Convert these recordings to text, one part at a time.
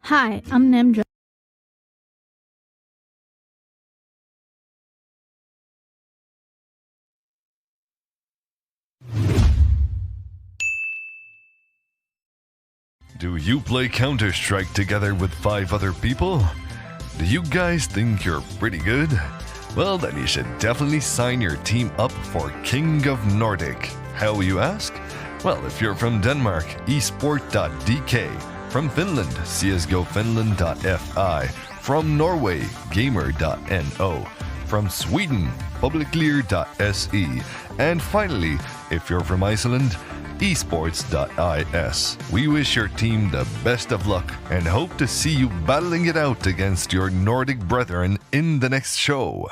Hi, I'm Nimdra. Do you play Counter-Strike together with 5 other people? Do you guys think you're pretty good? Well, then you should definitely sign your team up for King of Nordic. How, you ask? Well, if you're from Denmark, esport.dk. From Finland, csgofinland.fi. From Norway, gamer.no. From Sweden, publiclear.se. And finally, if you're from Iceland, esports.is. We wish your team the best of luck and hope to see you battling it out against your Nordic brethren in the next show.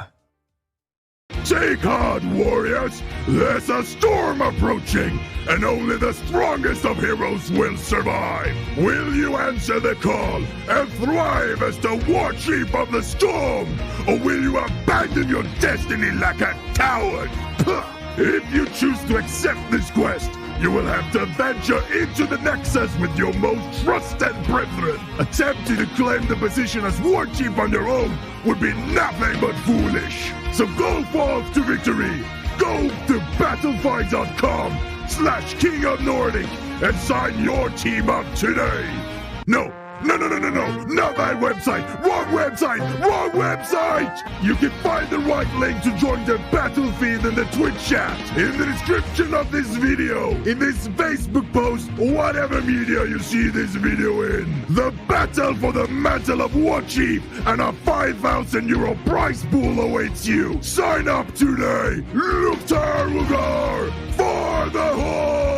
Take heart, warriors! There's a storm approaching, and only the strongest of heroes will survive. Will you answer the call and thrive as the war chief of the storm? Or will you abandon your destiny like a coward? If you choose to accept this quest, you will have to venture into the Nexus with your most trusted brethren. Attempting to claim the position as war chief on your own would be nothing but foolish. So go forth to victory. Go to battlefight.com/King of Nordic and sign your team up today. No, not that website. Wrong website. You can find the right link to join the battlefield in the Twitch chat, in the description of this video, in this Facebook post, whatever media you see this video in. The battle for the mantle of War Chief and a 5,000 euro prize pool awaits you. Sign up today. Luftar for the Horde!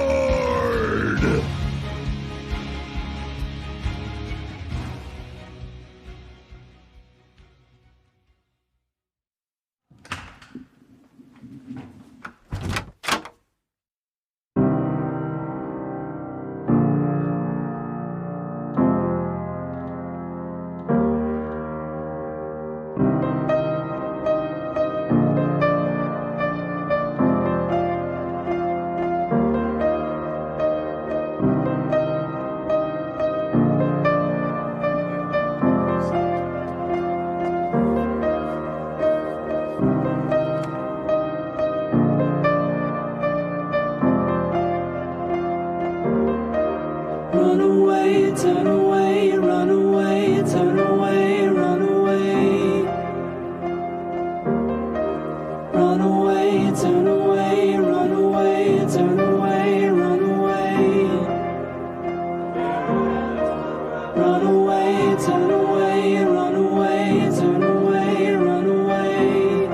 Run away, turn away, run away, turn away, run away. Run away, turn away, run away, turn away, run away. Run away, turn away, run away, turn away, run away.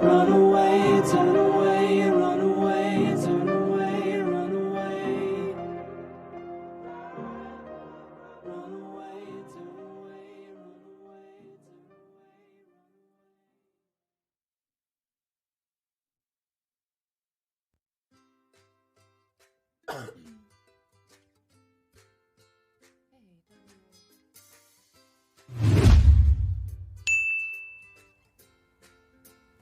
Run away, turn away, run away, turn away, run away. Run away, turn away, run away,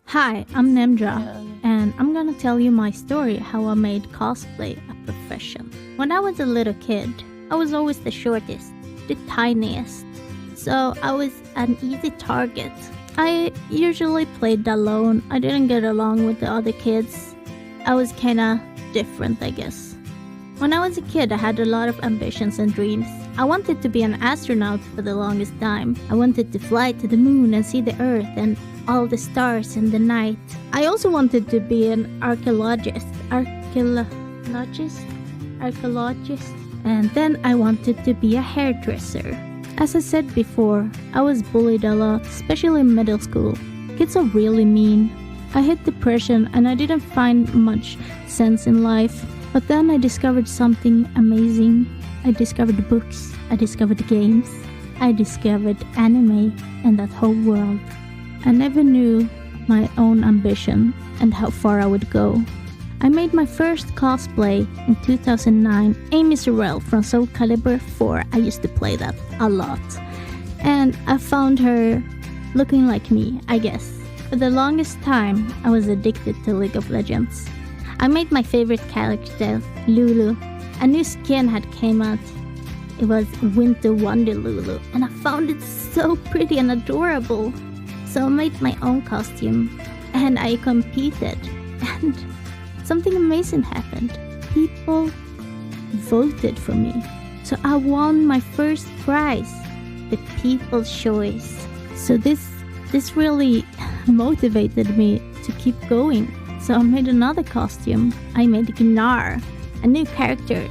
Hi, I'm Nimdra, and I'm gonna tell you my story how I made cosplay a profession. When I was a little kid, I was always the shortest, the tiniest, so I was an easy target. I usually played alone. I didn't get along with the other kids. I was kinda different, I guess. When I was a kid, I had a lot of ambitions and dreams. I wanted to be an astronaut for the longest time. I wanted to fly to the moon and see the Earth and all the stars in the night. I also wanted to be an archaeologist. And then I wanted to be a hairdresser. As I said before, I was bullied a lot, especially in middle school. Kids are really mean. I hit depression and I didn't find much sense in life. But then I discovered something amazing. I discovered books, I discovered games, I discovered anime and that whole world. I never knew my own ambition and how far I would go. I made my first cosplay in 2009, Amy Sorrell from Soul Calibur 4. I used to play that a lot. And I found her looking like me, I guess. For the longest time, I was addicted to League of Legends. I made my favorite character, Lulu. A new skin had came out. It was Winter Wonder Lulu, and I found it so pretty and adorable. So I made my own costume, and I competed, and something amazing happened. People voted for me, so I won my first prize, the People's Choice. So this really motivated me to keep going. So I made another costume. I made Gnar, a new character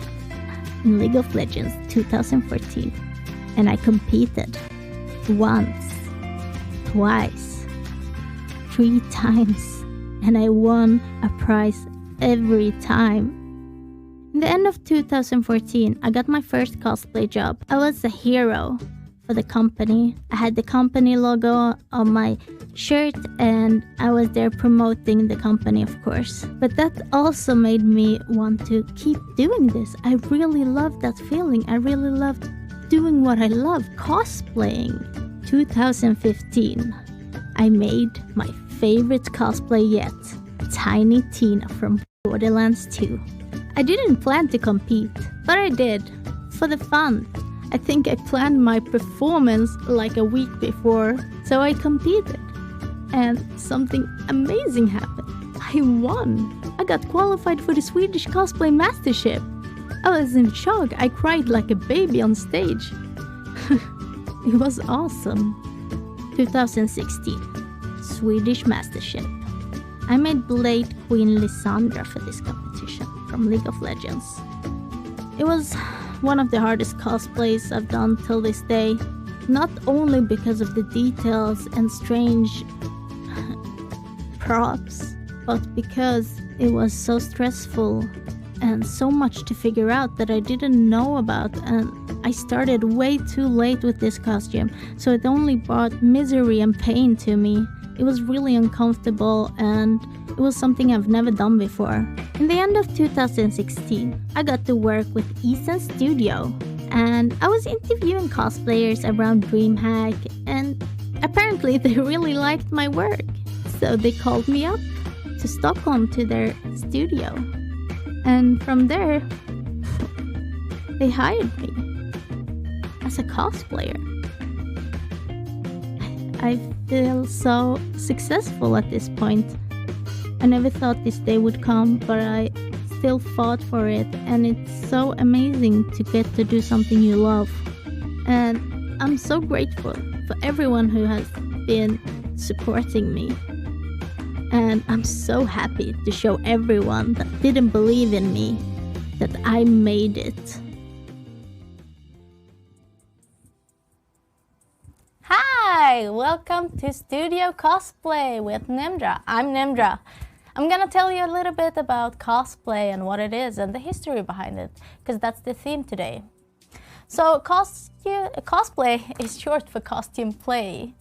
in League of Legends 2014. And I competed once, twice, 3 times. And I won a prize every time. In the end of 2014, I got my first cosplay job. I was a hero for the company. I had the company logo on my shirt and I was there promoting the company, of course. But that also made me want to keep doing this. I really loved that feeling. I really loved doing what I love, cosplaying. 2015, I made my favorite cosplay yet, Tiny Tina from Borderlands 2. I didn't plan to compete, but I did, for the fun. I think I planned my performance like a week before, so I competed. And something amazing happened. I won! I got qualified for the Swedish Cosplay Mastership. I was in shock. I cried like a baby on stage. It was awesome. 2016, Swedish Mastership. I made Blade Queen Lysandra for this competition from League of Legends. It was one of the hardest cosplays I've done till this day, not only because of the details and strange props, but because it was so stressful and so much to figure out that I didn't know about, and I started way too late with this costume, so it only brought misery and pain to me. It was really uncomfortable and it was something I've never done before. In the end of 2016, I got to work with Eason Studio, and I was interviewing cosplayers around DreamHack, and apparently they really liked my work. So they called me up to Stockholm to their studio. And from there, they hired me as a cosplayer. I feel so successful at this point. I never thought this day would come, but I still fought for it, and it's so amazing to get to do something you love. And I'm so grateful for everyone who has been supporting me. And I'm so happy to show everyone that didn't believe in me that I made it. Hi! Welcome to Studio Cosplay with Nimdra. I'm Nimdra. I'm gonna tell you a little bit about cosplay and what it is and the history behind it, because that's the theme today. So cosplay is short for costume play,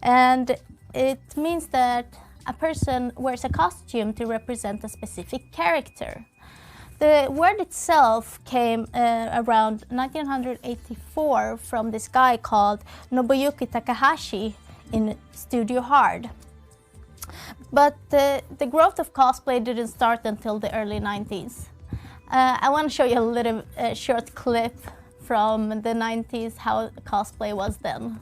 and it means that a person wears a costume to represent a specific character. The word itself came around 1984 from this guy called Nobuyuki Takahashi in Studio Hard. But the growth of cosplay didn't start until the early 90s. I want to show you a little short clip from the 90s, how cosplay was then.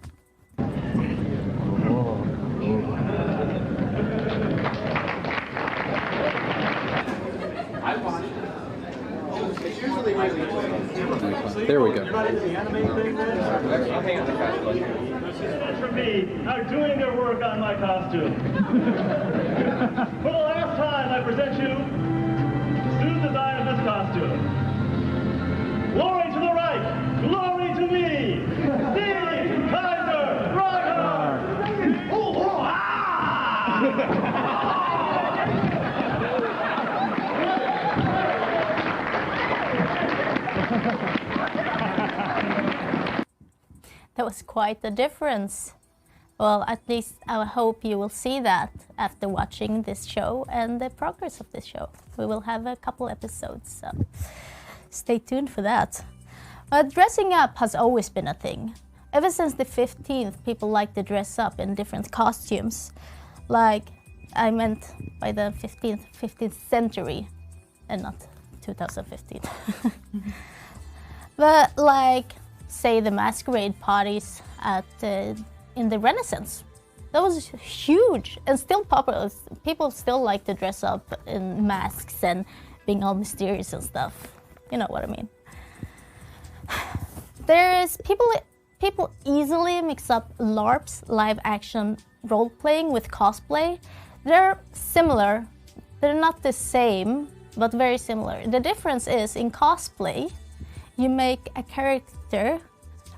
There we go. For me are doing their work on my costume. For the last time, I present you student design of this costume. Glory to the right, glory to me, Steve Kaiser Reinhardt. Oh, ah! That was quite a difference. Well, at least I hope you will see that after watching this show and the progress of this show. We will have a couple episodes, so stay tuned for that. Dressing up has always been a thing. Ever since the 15th, people like to dress up in different costumes. Like, I meant by the 15th century, and not 2015. But like, say the masquerade parties in the Renaissance, that was huge and still popular. People still like to dress up in masks and being all mysterious and stuff. You know what I mean. People easily mix up LARPs, live action role playing, with cosplay. They're similar. They're not the same, but very similar. The difference is in cosplay, you make a character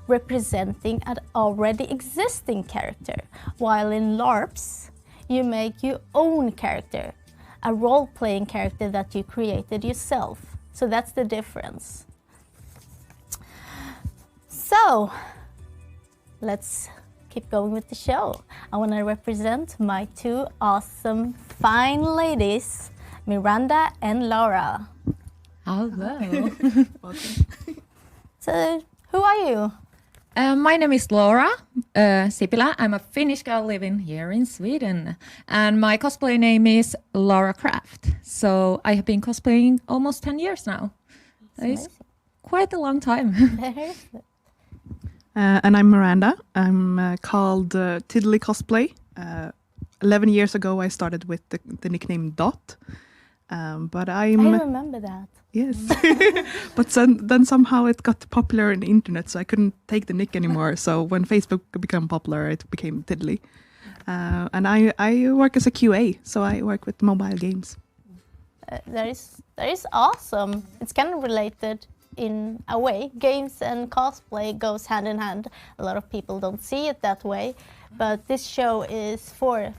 representing an already existing character, while in LARPs, you make your own character, a role-playing character that you created yourself. So that's the difference. So, let's keep going with the show. I want to represent my two awesome, fine ladies, Miranda and Laura. Hello. So, who are you? My name is Laura Sipilä. I'm a Finnish girl living here in Sweden. And my cosplay name is Laura Craft. So I have been cosplaying almost 10 years now. It's quite a long time. And I'm Miranda. I'm called Tiddly Cosplay. 11 years ago, I started with the nickname Dot. But I remember that. Yes. But then somehow it got popular in the internet, so I couldn't take the nick anymore. So when Facebook became popular, it became Tiddly. And I work as a QA, so I work with mobile games. That is awesome. It's kind of related in a way. Games and cosplay goes hand in hand. A lot of people don't see it that way, but this show is for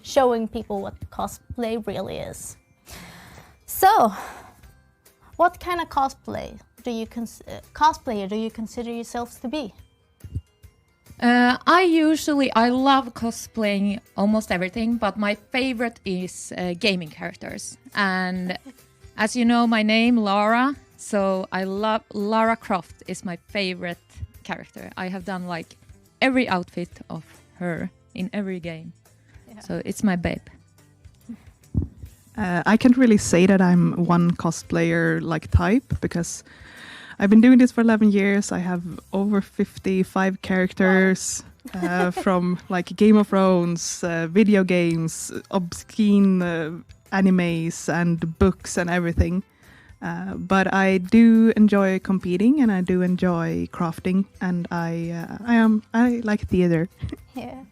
showing people what cosplay really is. So, what kind of cosplayer do you consider yourselves to be? I love cosplaying almost everything, but my favorite is gaming characters. And as you know, my name, Laura, so I love Lara Croft is my favorite character. I have done like every outfit of her in every game. Yeah. So it's my babe. I can't really say that I'm one cosplayer like type, because I've been doing this for 11 years. I have over 55 characters. Wow. From like Game of Thrones, video games, obscene animes and books and everything. But I do enjoy competing, and I do enjoy crafting, and I like theater. Yeah,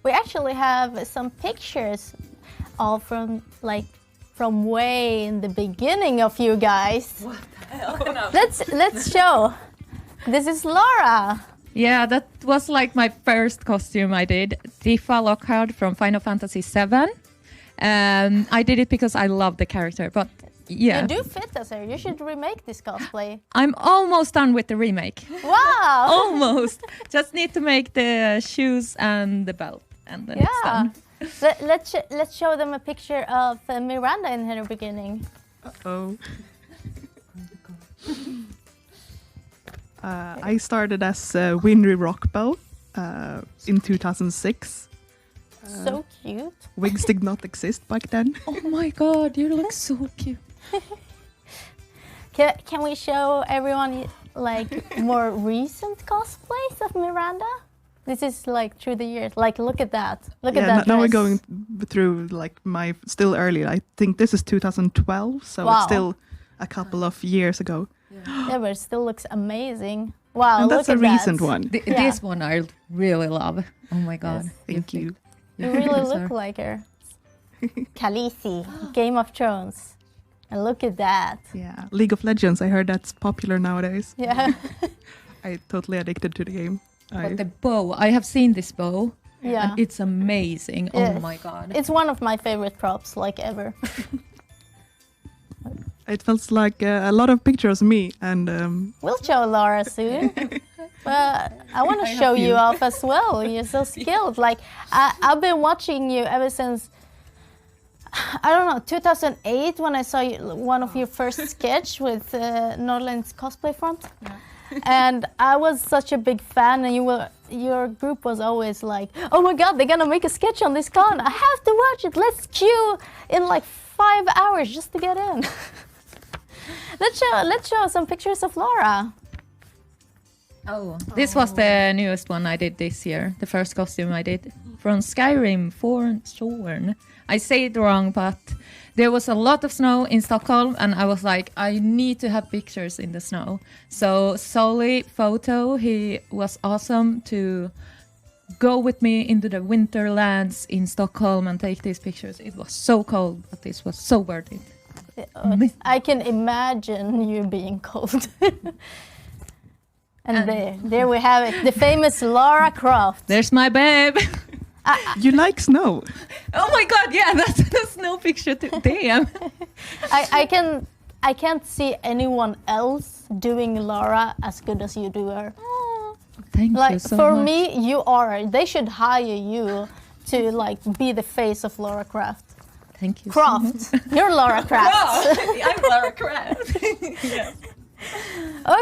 we actually have some pictures, all from way in the beginning of you guys. What the hell? No. Let's show. This is Laura. Yeah, that was like my first costume I did. Tifa Lockhart from Final Fantasy VII. I did it because I love the character, but yeah. You do fit as her. You should remake this cosplay. I'm almost done with the remake. Wow! Almost. Just need to make the shoes and the belt, and then it's done. Let's show them a picture of Miranda in her beginning. Uh-oh. I started as Winry Rockbell in 2006. So cute. Wigs did not exist back then. Oh my god, you look so cute. Can we show everyone like more recent cosplays of Miranda? This is like through the years. Like, look at that. Look at that. Now we're dress. going through like my still early. I think this is 2012, so wow. It's still a couple of years ago. Yeah, but it still looks amazing. Wow, and that's look a at recent that. one. This one I really love. Oh my god. Yes. Thank you. You really look like her. Khaleesi, Game of Thrones. And look at that. Yeah, League of Legends. I heard that's popular nowadays. Yeah. I'm totally addicted to the game. But the bow, I have seen this bow. Yeah. And it's amazing. Yes. Oh my god. It's one of my favorite props, like ever. It feels like a lot of pictures of me, and we'll show Laura soon. But I want to show you off as well. You're so skilled. Like I've been watching you ever since, I don't know, 2008, when I saw you, one of your first sketch with Norrland's Cosplay Front. Yeah. And I was such a big fan, and your group was always like, oh my god, they're gonna make a sketch on this con. I have to watch it. Let's queue in like 5 hours just to get in. Let's show some pictures of Laura. Oh, this was the newest one I did this year. The first costume I did from Skyrim, Forsworn. I say it wrong, but there was a lot of snow in Stockholm, and I was like, I need to have pictures in the snow. So Soli Photo, he was awesome to go with me into the winterlands in Stockholm and take these pictures. It was so cold, but this was so worth it. I can imagine you being cold. And there we have it, the famous Lara Croft. There's my babe. You like snow? Oh my god, yeah, that's a snow picture too. Damn. I can't see anyone else doing Lara as good as you do her. Thank like you so for much. me, you are. They should hire you to like be the face of Lara Croft. Thank you. Croft. So much. You're Lara Croft. I'm Lara Croft. Yes.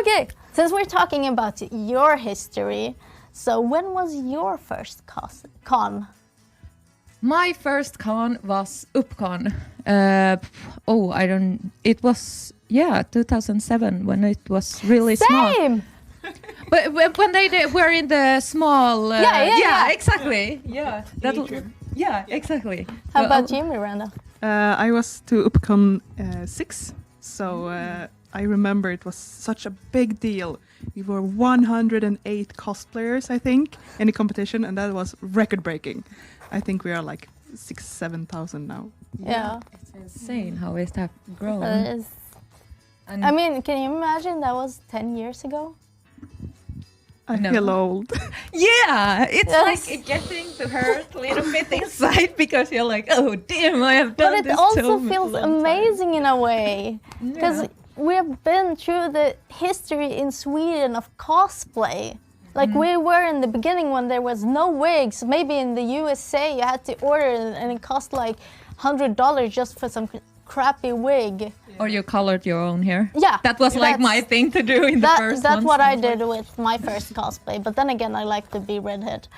Okay, since we're talking about your history, so when was your first con? My first con was UpCon. It was 2007 when it was really small. Same. But when they were in the small. Yeah. Exactly. Yeah. Yeah, exactly. How about you, Miranda? I was to UpCon 6, so I remember it was such a big deal. We were 108 cosplayers, I think, in the competition, and that was record-breaking. I think we are like 6,000-7,000 now. Yeah. It's insane how it has grown. I mean, can you imagine that was 10 years ago? I feel old. Yeah, it's like getting to hurt a little bit inside because you're like, oh damn, I have done this. But it also feels amazing in a way because we have been through the history in Sweden of cosplay. Like we were in the beginning when there was no wigs. Maybe in the USA you had to order it and it cost like $100 just for some crappy wig. Or you colored your own hair. Yeah. That was like my thing to do in the first That's one. what I did with my first cosplay. But then again, I like to be redhead.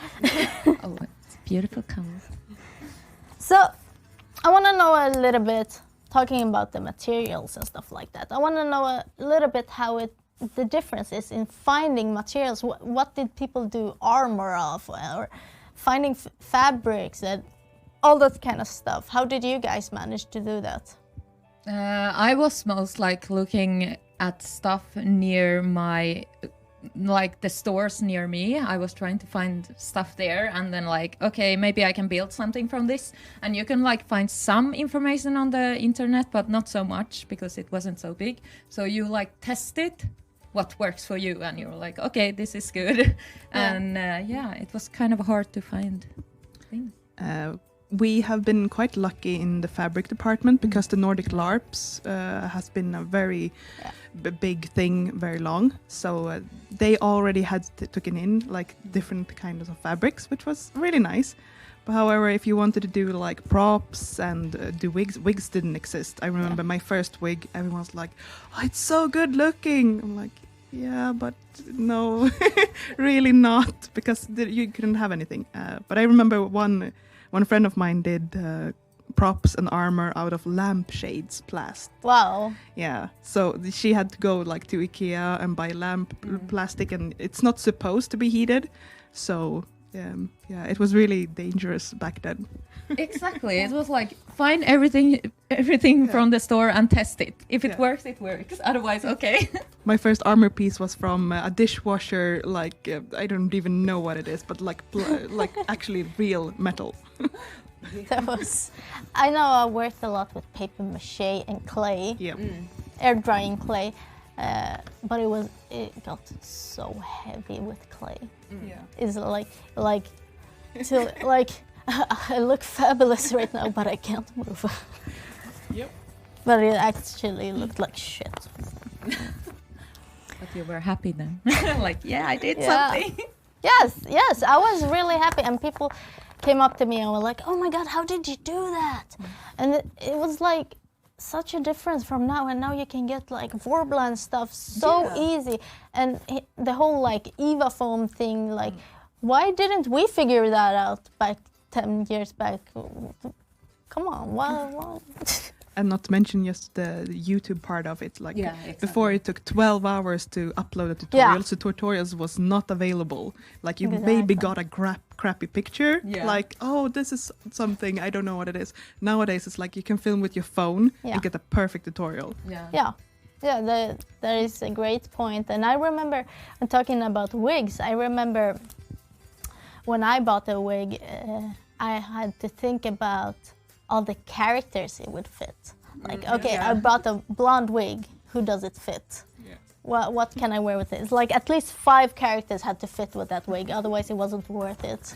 Oh, it's beautiful color. So I want to know a little bit, talking about the materials and stuff like that. I want to know a little bit how the difference is in finding materials. What did people do armor of, or finding fabrics and all that kind of stuff? How did you guys manage to do that? I was most like looking at stuff near my, like the stores near me. I was trying to find stuff there and then like, okay, maybe I can build something from this. And you can like find some information on the internet, but not so much because it wasn't so big. So you like test it, what works for you, and you're like, okay, this is good. And it was kind of hard to find things. We have been quite lucky in the fabric department because the Nordic LARPs has been a very big thing very long. So they already had taken in like different kinds of fabrics, which was really nice. But however, if you wanted to do like props and do wigs didn't exist. I remember my first wig, everyone's like, oh, it's so good looking. I'm like, yeah, but no, really not, because you couldn't have anything. But I remember one friend of mine did props and armor out of lampshades plast. Wow. Yeah, so she had to go like to IKEA and buy lamp plastic, and it's not supposed to be heated. So it was really dangerous back then. Exactly. It was like find everything from the store and test it. If it works, it works. Otherwise, okay. My first armor piece was from a dishwasher, like I don't even know what it is, but like actually real metal. I know I worked a lot with paper mache and clay. Yeah. Air drying clay. But it got so heavy with clay. Yeah. It's like I look fabulous right now, but I can't move. Yep. But it actually looked like shit. But you were happy then. Like, yeah, I did something. Yes, I was really happy, and people came up to me and were like, "Oh my God, how did you do that?" And it was like such a difference from now, and now you can get like Vorbla and stuff so easy, and the whole like Eva foam thing, like why didn't we figure that out back 10 years back? Come on, what? And not to mention just the YouTube part of it. Like before, it took 12 hours to upload the tutorials. The tutorials was not available. Like you maybe got a crappy picture. Like, oh, this is something, I don't know what it is. Nowadays, it's like you can film with your phone and get a perfect tutorial. Yeah, that is a great point. And I remember, when talking about wigs, I remember when I bought a wig, I had to think about all the characters it would fit. Like, okay, I bought a blonde wig. Who does it fit? What can I wear with it? It's like at least 5 characters had to fit with that wig. Otherwise, it wasn't worth it.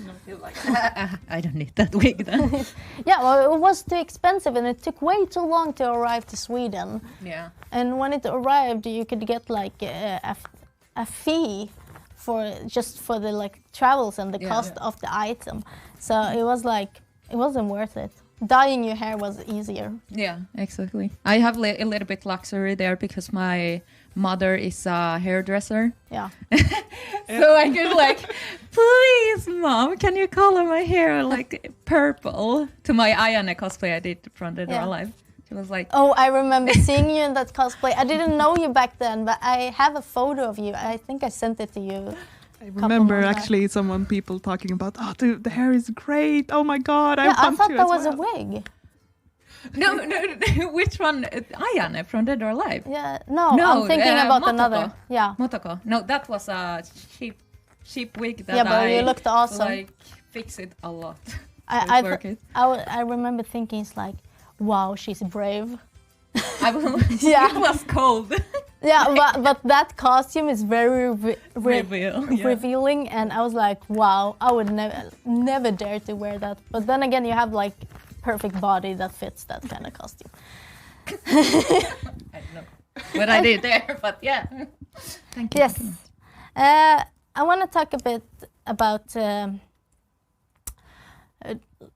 I don't need that wig then. Yeah, well, it was too expensive, and it took way too long to arrive to Sweden. Yeah. And when it arrived, you could get like a fee for the like travels and the cost of the item. So it was like, it wasn't worth it. Dyeing your hair was easier. Yeah, exactly. I have a little bit luxury there because my mother is a hairdresser. Yeah. So I could like, please, mom, can you color my hair like purple? To my Ayane cosplay I did from Dead or Alive. She was like, oh, I remember seeing you in that cosplay. I didn't know you back then, but I have a photo of you. I think I sent it to you. I remember actually people talking about, oh, the hair is great. Oh my God, I want to. I thought that was a wig. No, which one? Ayane from Dead or Alive? Yeah, no, I'm thinking about Motoko. another. Yeah. Motoko. No, that was a cheap wig that but you looked awesome. Like, fix it a lot. I remember thinking, it's like, wow, she's brave. It was cold. Yeah, but that costume is very revealing, and I was like, wow, I would never dare to wear that. But then again, you have like perfect body that fits that kind of costume. I don't know what I did there, but yeah. Thank you. Yes. I want to talk a bit about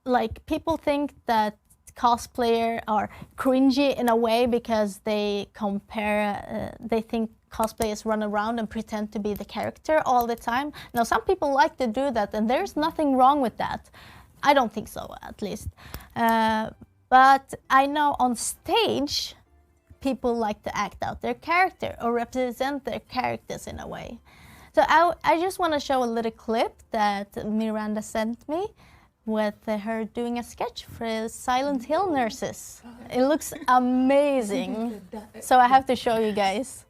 like people think that cosplayer are cringy in a way because they compare, they think cosplayers run around and pretend to be the character all the time. Now, some people like to do that, and there's nothing wrong with that. I don't think so, at least. But I know on stage, people like to act out their character or represent their characters in a way. So I just want to show a little clip that Miranda sent me with her doing a sketch for Silent Hill nurses. It looks amazing. So I have to show you guys.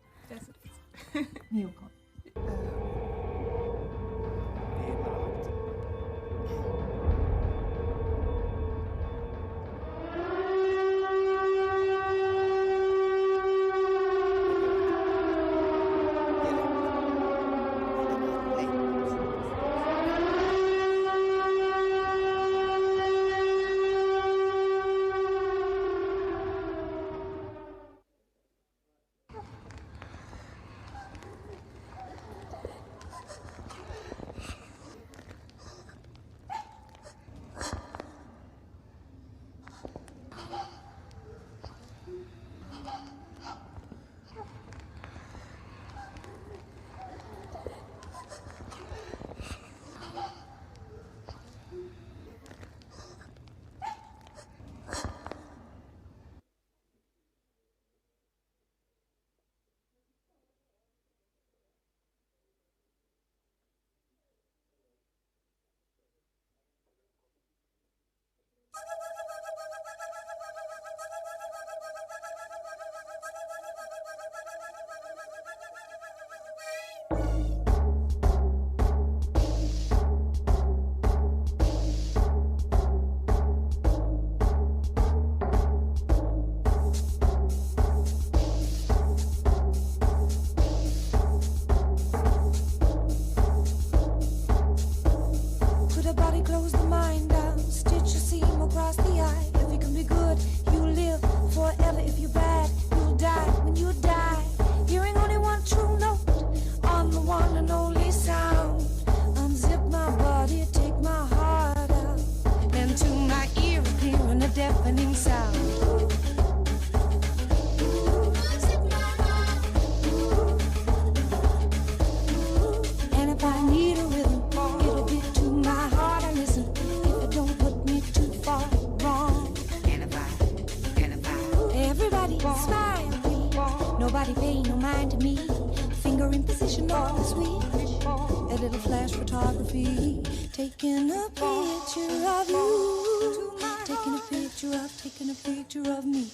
in position on the switch. A little flash photography, taking a picture of you. Taking a picture of me.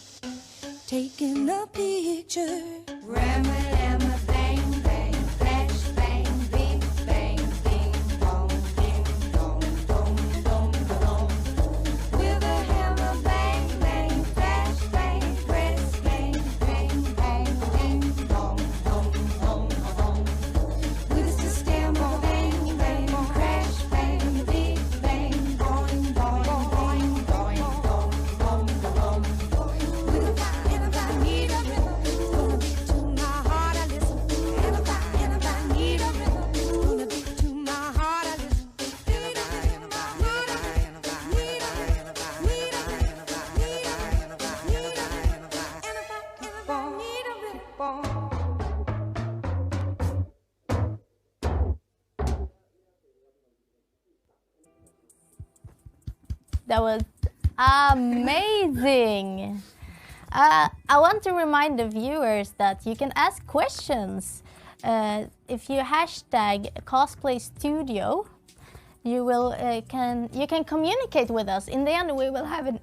Taking a picture. Rama, lama, bang, bang, flash, bang, bing, bang, ding, dong, ding, dong, dong, dong, dong. With a hammer, bang, bang, flash, bang, press, bang, bang, bang, ding, dong, dong, dong, dong. With a system of bang, bang, crash, bang, big bang, boing, boing, boing, boing, dong, dong, dong, dong. With a fire, and if I need a rhythm, it's gonna be to my heart I listen. And if I need a rhythm, it's gonna be to my heart I listen. That was amazing. I want to remind the viewers that you can ask questions. If you hashtag Cosplay Studio, you will can communicate with us. In the end, we will have an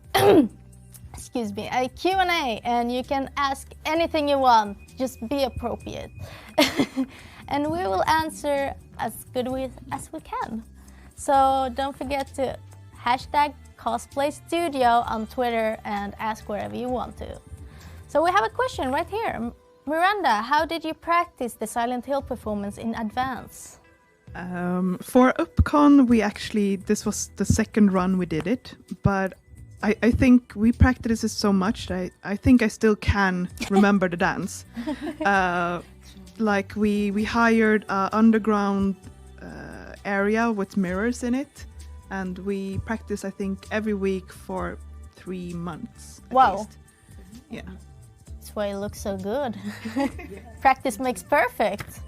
excuse me, a Q&A, and you can ask anything you want. Just be appropriate, and we will answer as good as we can. So don't forget to hashtag Cosplay Studio on Twitter and ask wherever you want to. So we have a question right here. Miranda, how did you practice the Silent Hill performance in advance? For UpCon, this was the second run we did it, but I think we practiced it so much that I think I still can remember the dance. Like we hired an underground area with mirrors in it, and we practiced, I think, every week for 3 months at least. Yeah. That's why it looks so good. Practice makes perfect.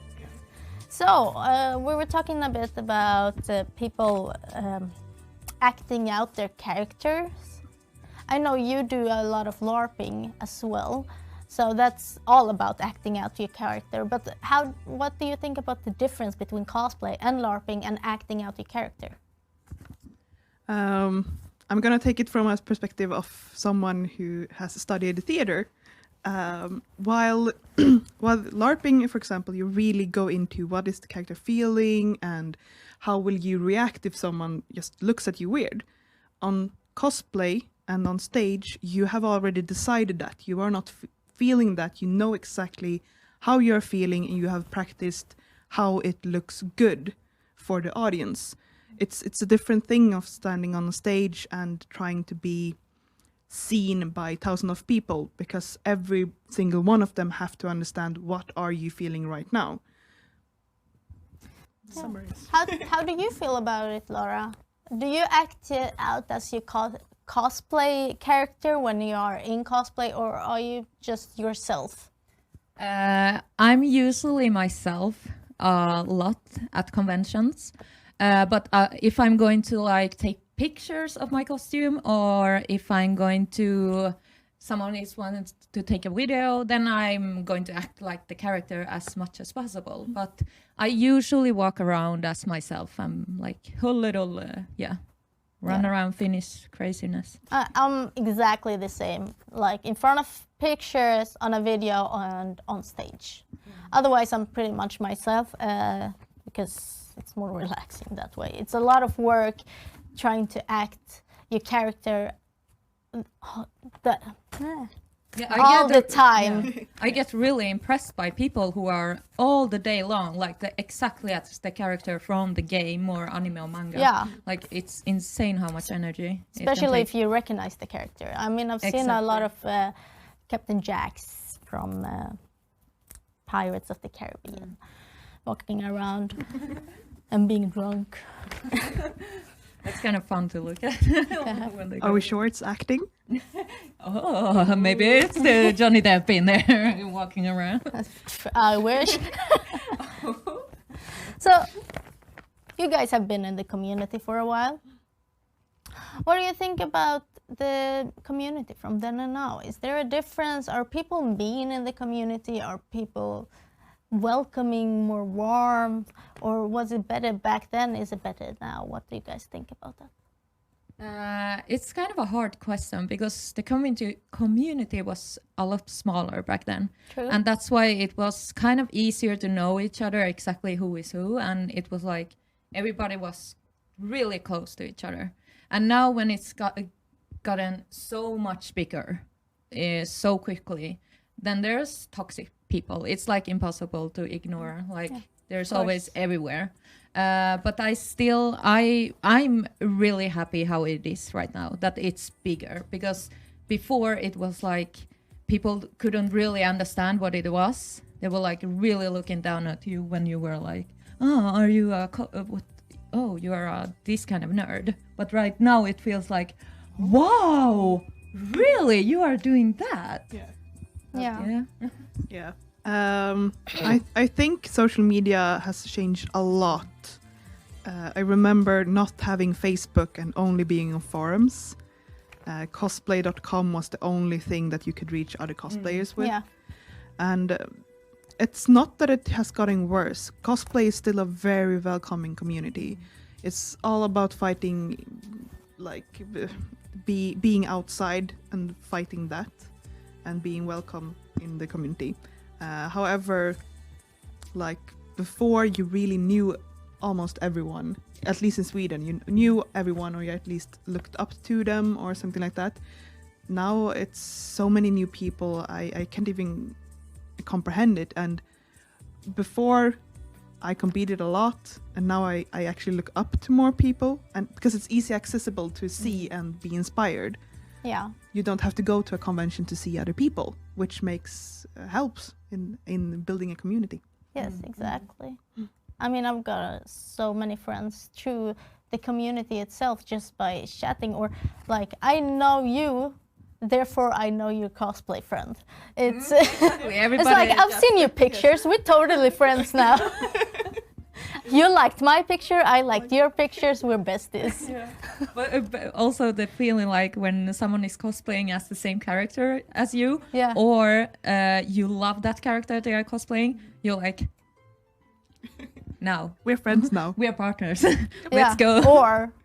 So, we were talking a bit about people acting out their characters. I know you do a lot of LARPing as well, so that's all about acting out your character. But what do you think about the difference between cosplay and LARPing and acting out your character? I'm gonna take it from a perspective of someone who has studied theater. While LARPing, for example, you really go into what is the character feeling and how will you react if someone just looks at you weird. On cosplay and on stage, you have already decided that. You are not feeling that. You know exactly how you're feeling, and you have practiced how it looks good for the audience. It's a different thing of standing on a stage and trying to be seen by thousands of people, because every single one of them have to understand what are you feeling right now. Yeah. How do you feel about it, Laura? Do you act out as your cosplay character when you are in cosplay, or are you just yourself? I'm usually myself a lot at conventions, but if I'm going to like take pictures of my costume, or if I'm going to, someone is wanting to take a video, then I'm going to act like the character as much as possible. But I usually walk around as myself. I'm like a little, run around Finnish craziness. I'm exactly the same, like in front of pictures, on a video, and on stage. Otherwise, I'm pretty much myself, because it's more relaxing that way. It's a lot of work trying to act your character all the time. Yeah. I get really impressed by people who are all the day long, like exactly as the character from the game or anime or manga. Yeah. Like it's insane how much energy. Especially if you recognize the character. I mean, I've seen a lot of Captain Jacks from Pirates of the Caribbean walking around and being drunk. It's kind of fun to look at. Are we sure it's acting? Oh, maybe it's Johnny Depp in there walking around. I wish. So, you guys have been in the community for a while. What do you think about the community from then and now? Is there a difference? Are people mean in the community? Are people welcoming, more warm, or was it better back then? Is it better now? What do you guys think about that? It's kind of a hard question because the community was a lot smaller back then. True. And that's why it was kind of easier to know each other, exactly who is who. And it was like everybody was really close to each other. And now when it's gotten so much bigger so quickly, then there's toxic people. It's like impossible to ignore. Like there's always everywhere. But I'm really happy how it is right now, that it's bigger, because before it was like people couldn't really understand what it was. They were like really looking down at you when you were like, oh, are you you are this kind of nerd. But right now it feels like, wow, really, you are doing that? Yeah. I think social media has changed a lot. I remember not having Facebook and only being on forums. Cosplay.com was the only thing that you could reach other cosplayers with. Yeah. And it's not that it has gotten worse. Cosplay is still a very welcoming community. It's all about fighting, like being outside and fighting that and being welcome in the community. However, like before, you really knew almost everyone, at least in Sweden. You knew everyone, or you at least looked up to them or something like that. Now it's so many new people, I can't even comprehend it. And before, I competed a lot, and now I actually look up to more people, and because it's easy accessible to see and be inspired. Yeah. You don't have to go to a convention to see other people, which helps in building a community. Yes, exactly. I mean, I've got so many friends through the community itself just by chatting, or like, I know you, therefore I know your cosplay friend. It's it's like, I've seen your pictures, we're totally friends now. You liked my picture, I liked your pictures, we're besties. Yeah. But also the feeling like when someone is cosplaying as the same character as you, or you love that character they are cosplaying, you're like, now we're friends now. We're partners. Let's go.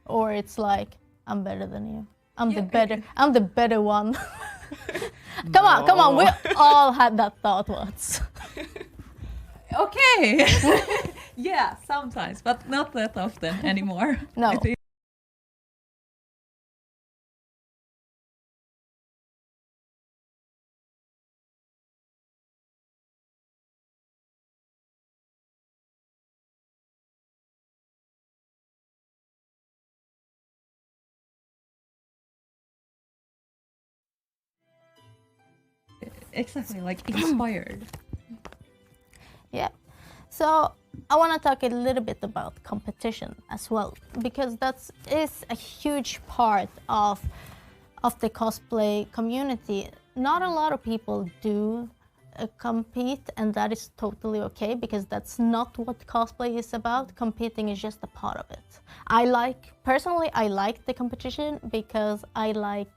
Or it's like, I'm better than you. I'm the better one. Come on, we all had that thought once. Okay. Yeah, sometimes, but not that often anymore. No. Exactly, like inspired. Yeah. So I want to talk a little bit about competition as well, because that is a huge part of the cosplay community. Not a lot of people do compete, and that is totally okay, because that's not what cosplay is about. Competing is just a part of it. Personally, I like the competition because I like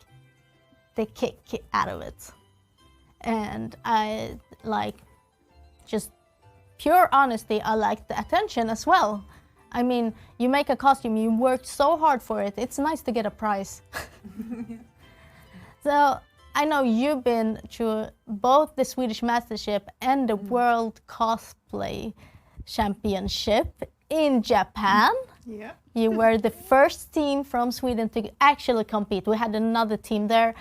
the kick out of it. And I like just pure honesty, I like the attention as well. I mean, you make a costume, you worked so hard for it, it's nice to get a prize. So I know you've been through both the Swedish Mastership and the World Cosplay Championship in Japan. Yeah. You were the first team from Sweden to actually compete. We had another team there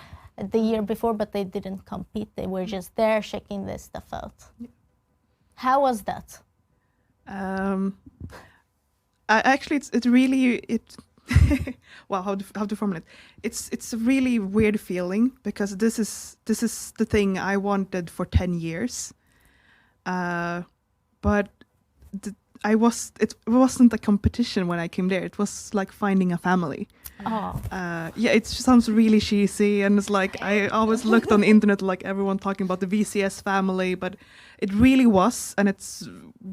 the year before, but they didn't compete. They were just there checking this stuff out. Yeah. How was that? Actually, it's really well, how to formulate? It's a really weird feeling, because this is the thing I wanted for 10 years, but it wasn't a competition when I came there. It was like finding a family. Oh. Yeah, it sounds really cheesy, and it's like I always looked on the internet like everyone talking about the VCS family, but it really was, and it's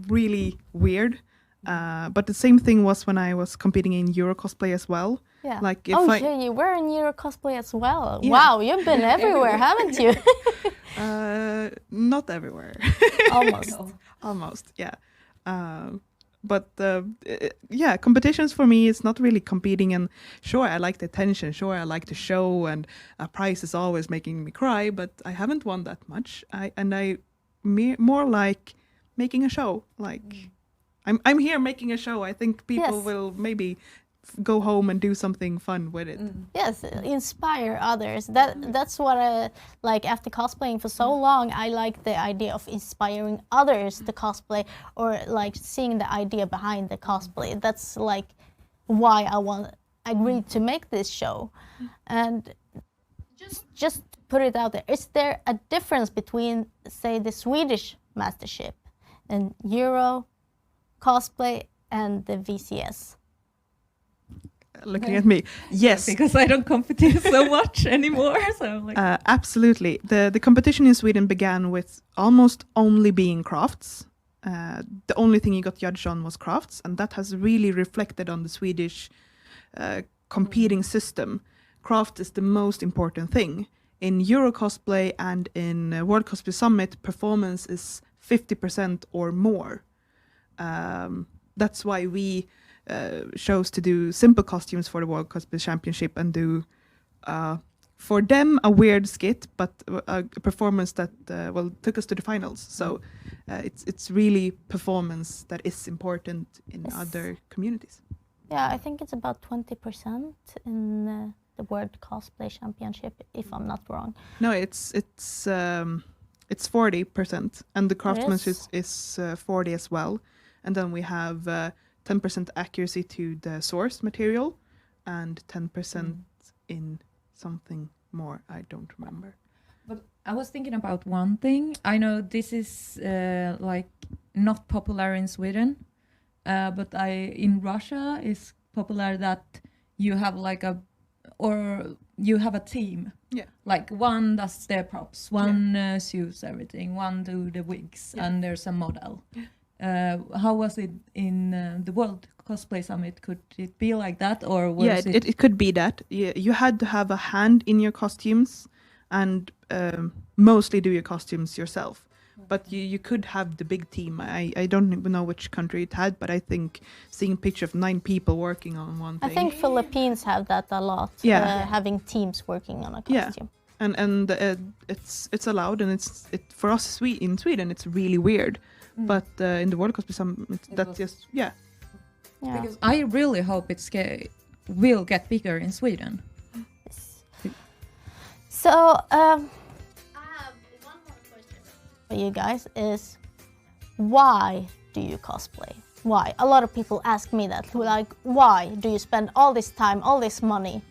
really weird. But the same thing was when I was competing in Euro Cosplay as well. Yeah. Like if yeah, you were in Euro Cosplay as well. Yeah. Wow, you've been everywhere, haven't you? Not everywhere. Almost. Almost, yeah. But yeah, competitions for me is not really competing. And sure, I like the attention. Sure, I like the show, and a prize is always making me cry. But I haven't won that much. I more like making a show. Like I'm here making a show. I think people Yes. will maybe go home and do something fun with it. Yes, inspire others. That's what I like. After cosplaying for so long, I like the idea of inspiring others to cosplay, or like seeing the idea behind the cosplay. That's like why I agreed to make this show. And just put it out there. Is there a difference between, say, the Swedish Mastership and Euro Cosplay and the VCS? Looking at me, yes, Because I don't compete so much anymore. So like, absolutely. The competition in Sweden began with almost only being crafts. The only thing you got judged on was crafts, and that has really reflected on the Swedish competing system. Craft is the most important thing. In Euro Cosplay and in World Cosplay Summit, performance is 50% or more. That's why we chose to do simple costumes for the World Cosplay Championship and do, for them, a weird skit, but a performance that took us to the finals. So it's really performance that is important in other communities. Yeah, I think it's about 20% in the World Cosplay Championship, if I'm not wrong. No, it's 40%, and the craftsmanship is 40 as well. And then we have 10% accuracy to the source material and 10% in something more. I don't remember. but I was thinking about one thing. I know this is like not popular in Sweden, but in Russia is popular that you have like you have a team. Yeah. Like one does their props, one sews everything, one do the wigs, and there's a model. How was it in the World Cosplay Summit? Could it be like that, or was it could be that. You had to have a hand in your costumes and mostly do your costumes yourself. But you could have the big team. I don't even know which country it had, but I think seeing a picture of 9 people working on one thing. I think Philippines have that a lot. Yeah. Having teams working on a costume. And it's allowed, and for us in Sweden it's really weird. But in the World Cosplay Summit, that's just Yeah. Because I really hope will get bigger in Sweden. So I have one more question for you guys: is why do you cosplay? Why? A lot of people ask me that. Like, why do you spend all this time, all this money,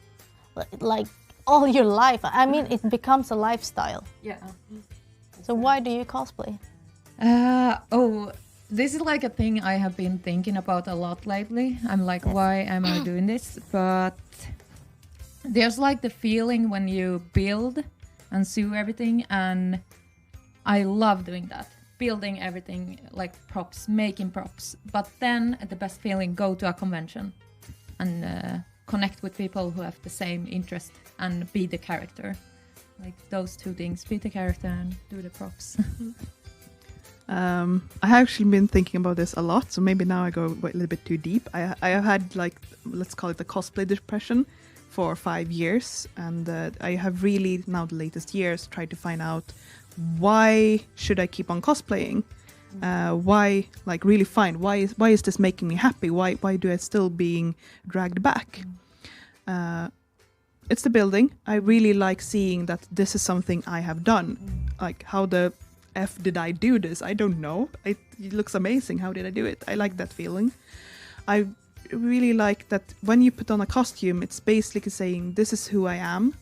like all your life? I mean, it becomes a lifestyle. Yeah. So why do you cosplay? This is like a thing I have been thinking about a lot lately. I'm like, why am I doing this? But there's like the feeling when you build and sew everything, and I love doing that. Building everything, like props, making props. But then the best feeling, go to a convention and connect with people who have the same interest and be the character. Like those two things, be the character and do the props. I have actually been thinking about this a lot, so maybe now I go a little bit too deep. I have had, like, let's call it the cosplay depression for 5 years, and I have really, now the latest years, tried to find out why should I keep on cosplaying? Why, like, really find why is this making me happy? Why do I still being dragged back? It's the building. I really like seeing that this is something I have done. Like, how the F did I do this? I don't know. It looks amazing. How did I do it? I like that feeling. I really like that when you put on a costume, it's basically saying, this is who I am.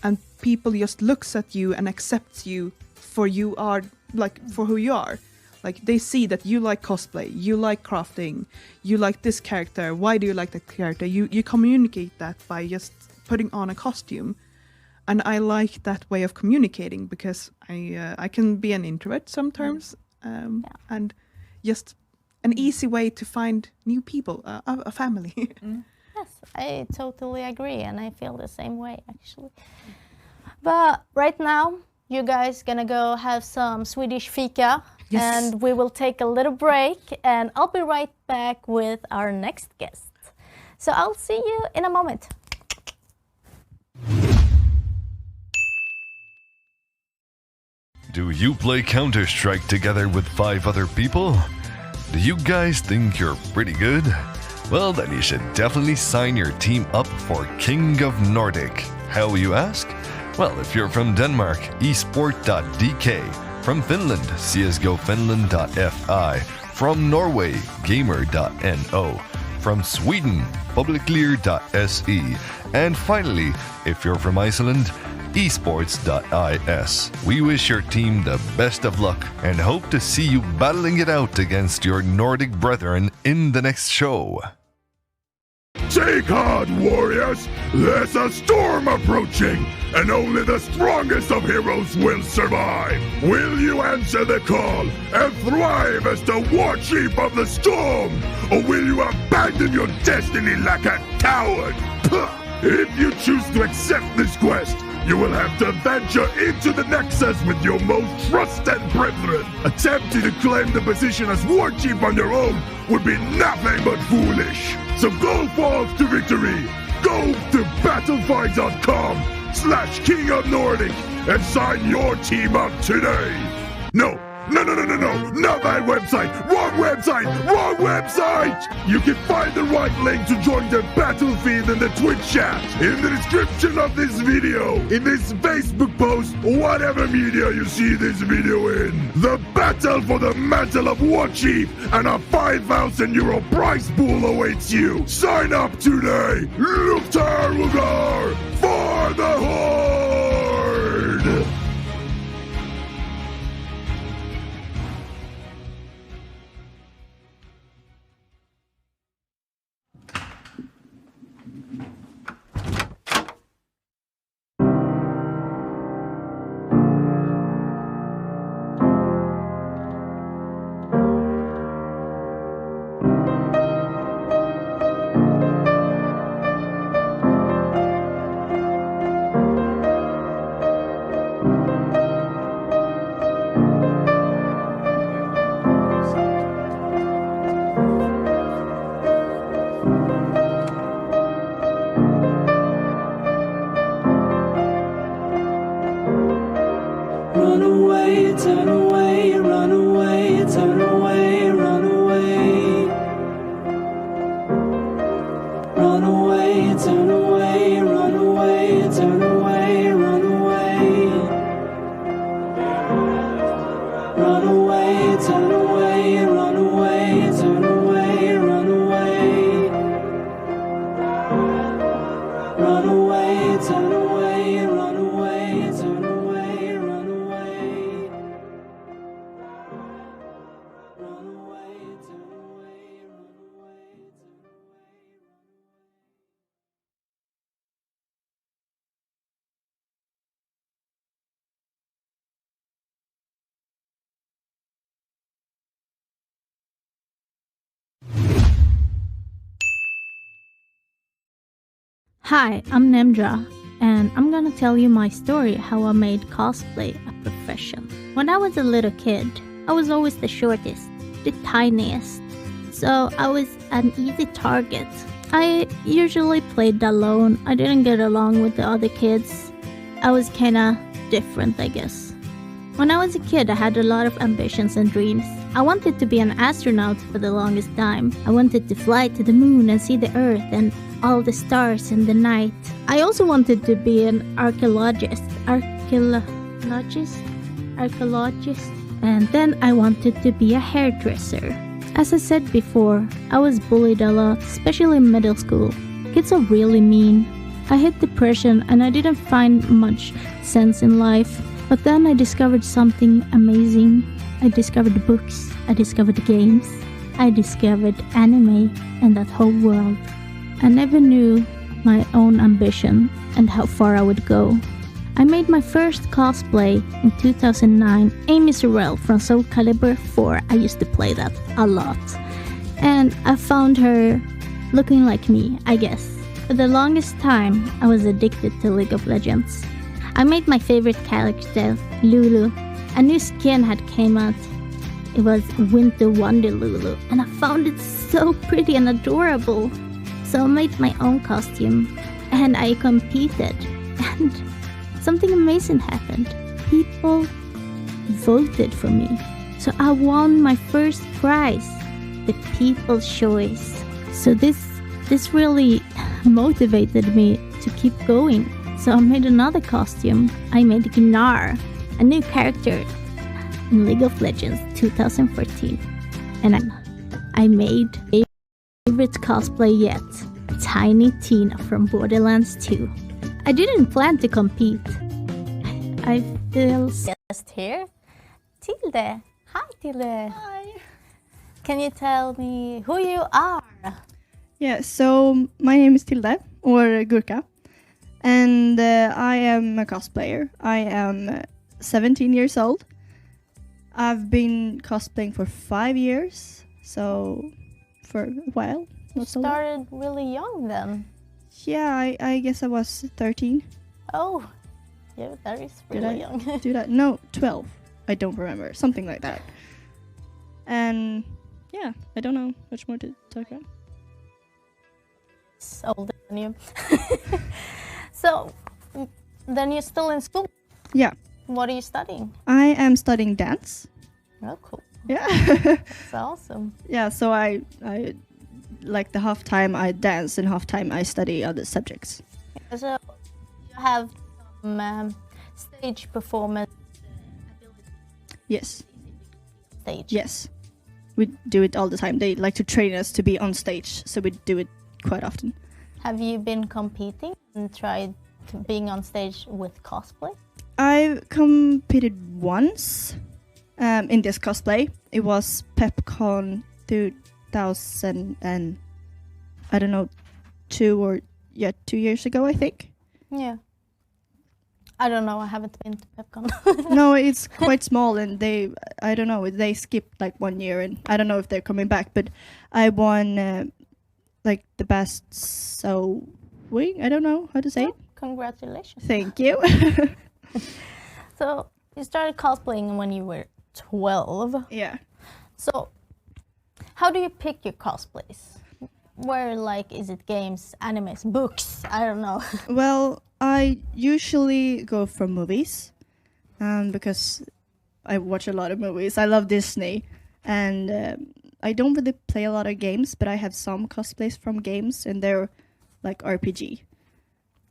And people just looks at you and accepts you for you are, like, for who you are. Like, they see that you like cosplay, you like crafting, you like this character. Why do you like that character? You communicate that by just putting on a costume. And I like that way of communicating, because I can be an introvert sometimes, and just an easy way to find new people, a family. Yes, I totally agree, and I feel the same way actually. But right now, you guys gonna go have some Swedish fika, Yes. and we will take a little break, and I'll be right back with our next guest. So I'll see you in a moment. Do you play Counter-Strike together with 5 other people? Do you guys think you're pretty good? Well, then you should definitely sign your team up for King of Nordic. How, you ask? Well, if you're from Denmark, esport.dk. From Finland, csgofinland.fi. From Norway, gamer.no. From Sweden, publiclear.se. And finally, if you're from Iceland, esports.is. We wish your team the best of luck and hope to see you battling it out against your Nordic brethren in the next show. Take heart, warriors! There's a storm approaching, and only the strongest of heroes will survive. Will you answer the call and thrive as the war chief of the storm? Or will you abandon your destiny like a coward? Puh! If you choose to accept this quest, you will have to venture into the Nexus with your most trusted brethren. Attempting to claim the position as war chief on your own would be nothing but foolish. So go forth to victory. Go to battlefight.com/King of Nordic and sign your team up today. No, not that website. Wrong website. You can find the right link to join the battlefield in the Twitch chat, in the description of this video, in this Facebook post, whatever media you see this video in. The battle for the mantle of war chief and a 5,000 euro prize pool awaits you. Sign up today. Luktar Rugar for the Horde. Run away, turn away, run away, turn away, run away. Run away, turn away, run away, turn away, run away. Run away, turn away, run away, turn away, run away. Run away, turn away, run away, turn away, run away. Run away, turn away, run away, turn away. Hi, I'm Nimdra, and I'm gonna tell you my story how I made cosplay a profession. When I was a little kid, I was always the shortest, the tiniest, so I was an easy target. I usually played alone. I didn't get along with the other kids. I was kinda different, I guess. When I was a kid, I had a lot of ambitions and dreams. I wanted to be an astronaut for the longest time. I wanted to fly to the moon and see the Earth and all the stars in the night. I also wanted to be an archaeologist. And then I wanted to be a hairdresser. As I said before, I was bullied a lot, especially in middle school. Kids are really mean. I hit depression and I didn't find much sense in life. But then I discovered something amazing. I discovered books, I discovered games, I discovered anime and that whole world. I never knew my own ambition and how far I would go. I made my first cosplay in 2009, Amy Sorrell from Soul Calibur 4. I used to play that a lot. And I found her looking like me, I guess. For the longest time, I was addicted to League of Legends. I made my favorite character, Lulu. A new skin had came out. It was Winter Wonder Lulu, and I found it so pretty and adorable. So I made my own costume, and I competed. And something amazing happened. People voted for me. So I won my first prize, the People's Choice. So this really motivated me to keep going. So I made another costume. I made Gnar, a new character in League of Legends 2014. And I made a favorite cosplay yet, Tiny Tina from Borderlands 2. I didn't plan to compete. I feel Just here, Tilde. Hi, Tilde. Hi. Can you tell me who you are? Yeah, so my name is Tilde, or Gurka, and I am a cosplayer. I am 17 years old. I've been cosplaying for 5 years, so for a while. You started really young then. Yeah, I guess I was 13. Oh, yeah, that is really young. Do that? No, 12. I don't remember. Something like that. And yeah, I don't know much more to talk about. It's older than you. So, then you're still in school? Yeah. What are you studying? I am studying dance. Oh, cool. Yeah. That's awesome. Yeah, so I like the half time I dance and half time I study other subjects. So you have some stage performance ability. Yes. Stage. Yes. We do it all the time. They like to train us to be on stage, so we do it quite often. Have you been competing and tried being on stage with cosplay? I've competed once in this cosplay. It was PepCon 2000 and I don't know, 2 years ago, I think. Yeah. I don't know. I haven't been to PepCon. No, it's quite small, and I don't know, they skipped like 1 year, and I don't know if they're coming back. But I won like the best sewing. I don't know how to say it. Congratulations. Thank you. So you started cosplaying when you were 12. Yeah. So how do you pick your cosplays? Where, like, is it games, animes, books? I don't know. Well, I usually go for movies because I watch a lot of movies. I love Disney, and I don't really play a lot of games, but I have some cosplays from games, and they're like RPG.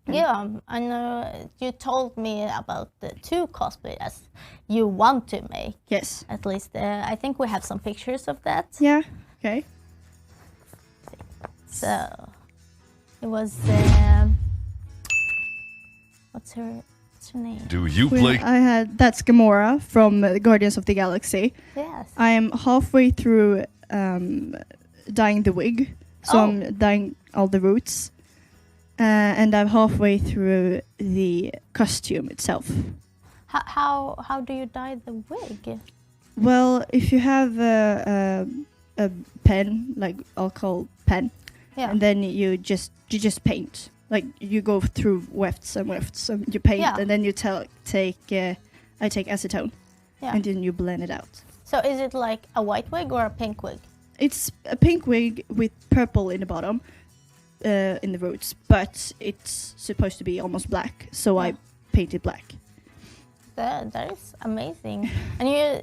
Yeah, I know you told me about the 2 cosplays you want to make. Yes. At least I think we have some pictures of that. Yeah, okay. So it was what's her name? Do you play? That's Gamora from Guardians of the Galaxy. Yes. I am halfway through dyeing the wig, so I'm dyeing all the roots, and I'm halfway through the costume itself. How do you dye the wig? Well, if you have a pen, like alcohol pen, yeah, and then you just paint. Like you go through wefts and wefts, and you paint, yeah, and then you take acetone, yeah, and then you blend it out. So is it like a white wig or a pink wig? It's a pink wig with purple in the bottom, in the roots, but it's supposed to be almost black, so I paint it black. That is amazing. And you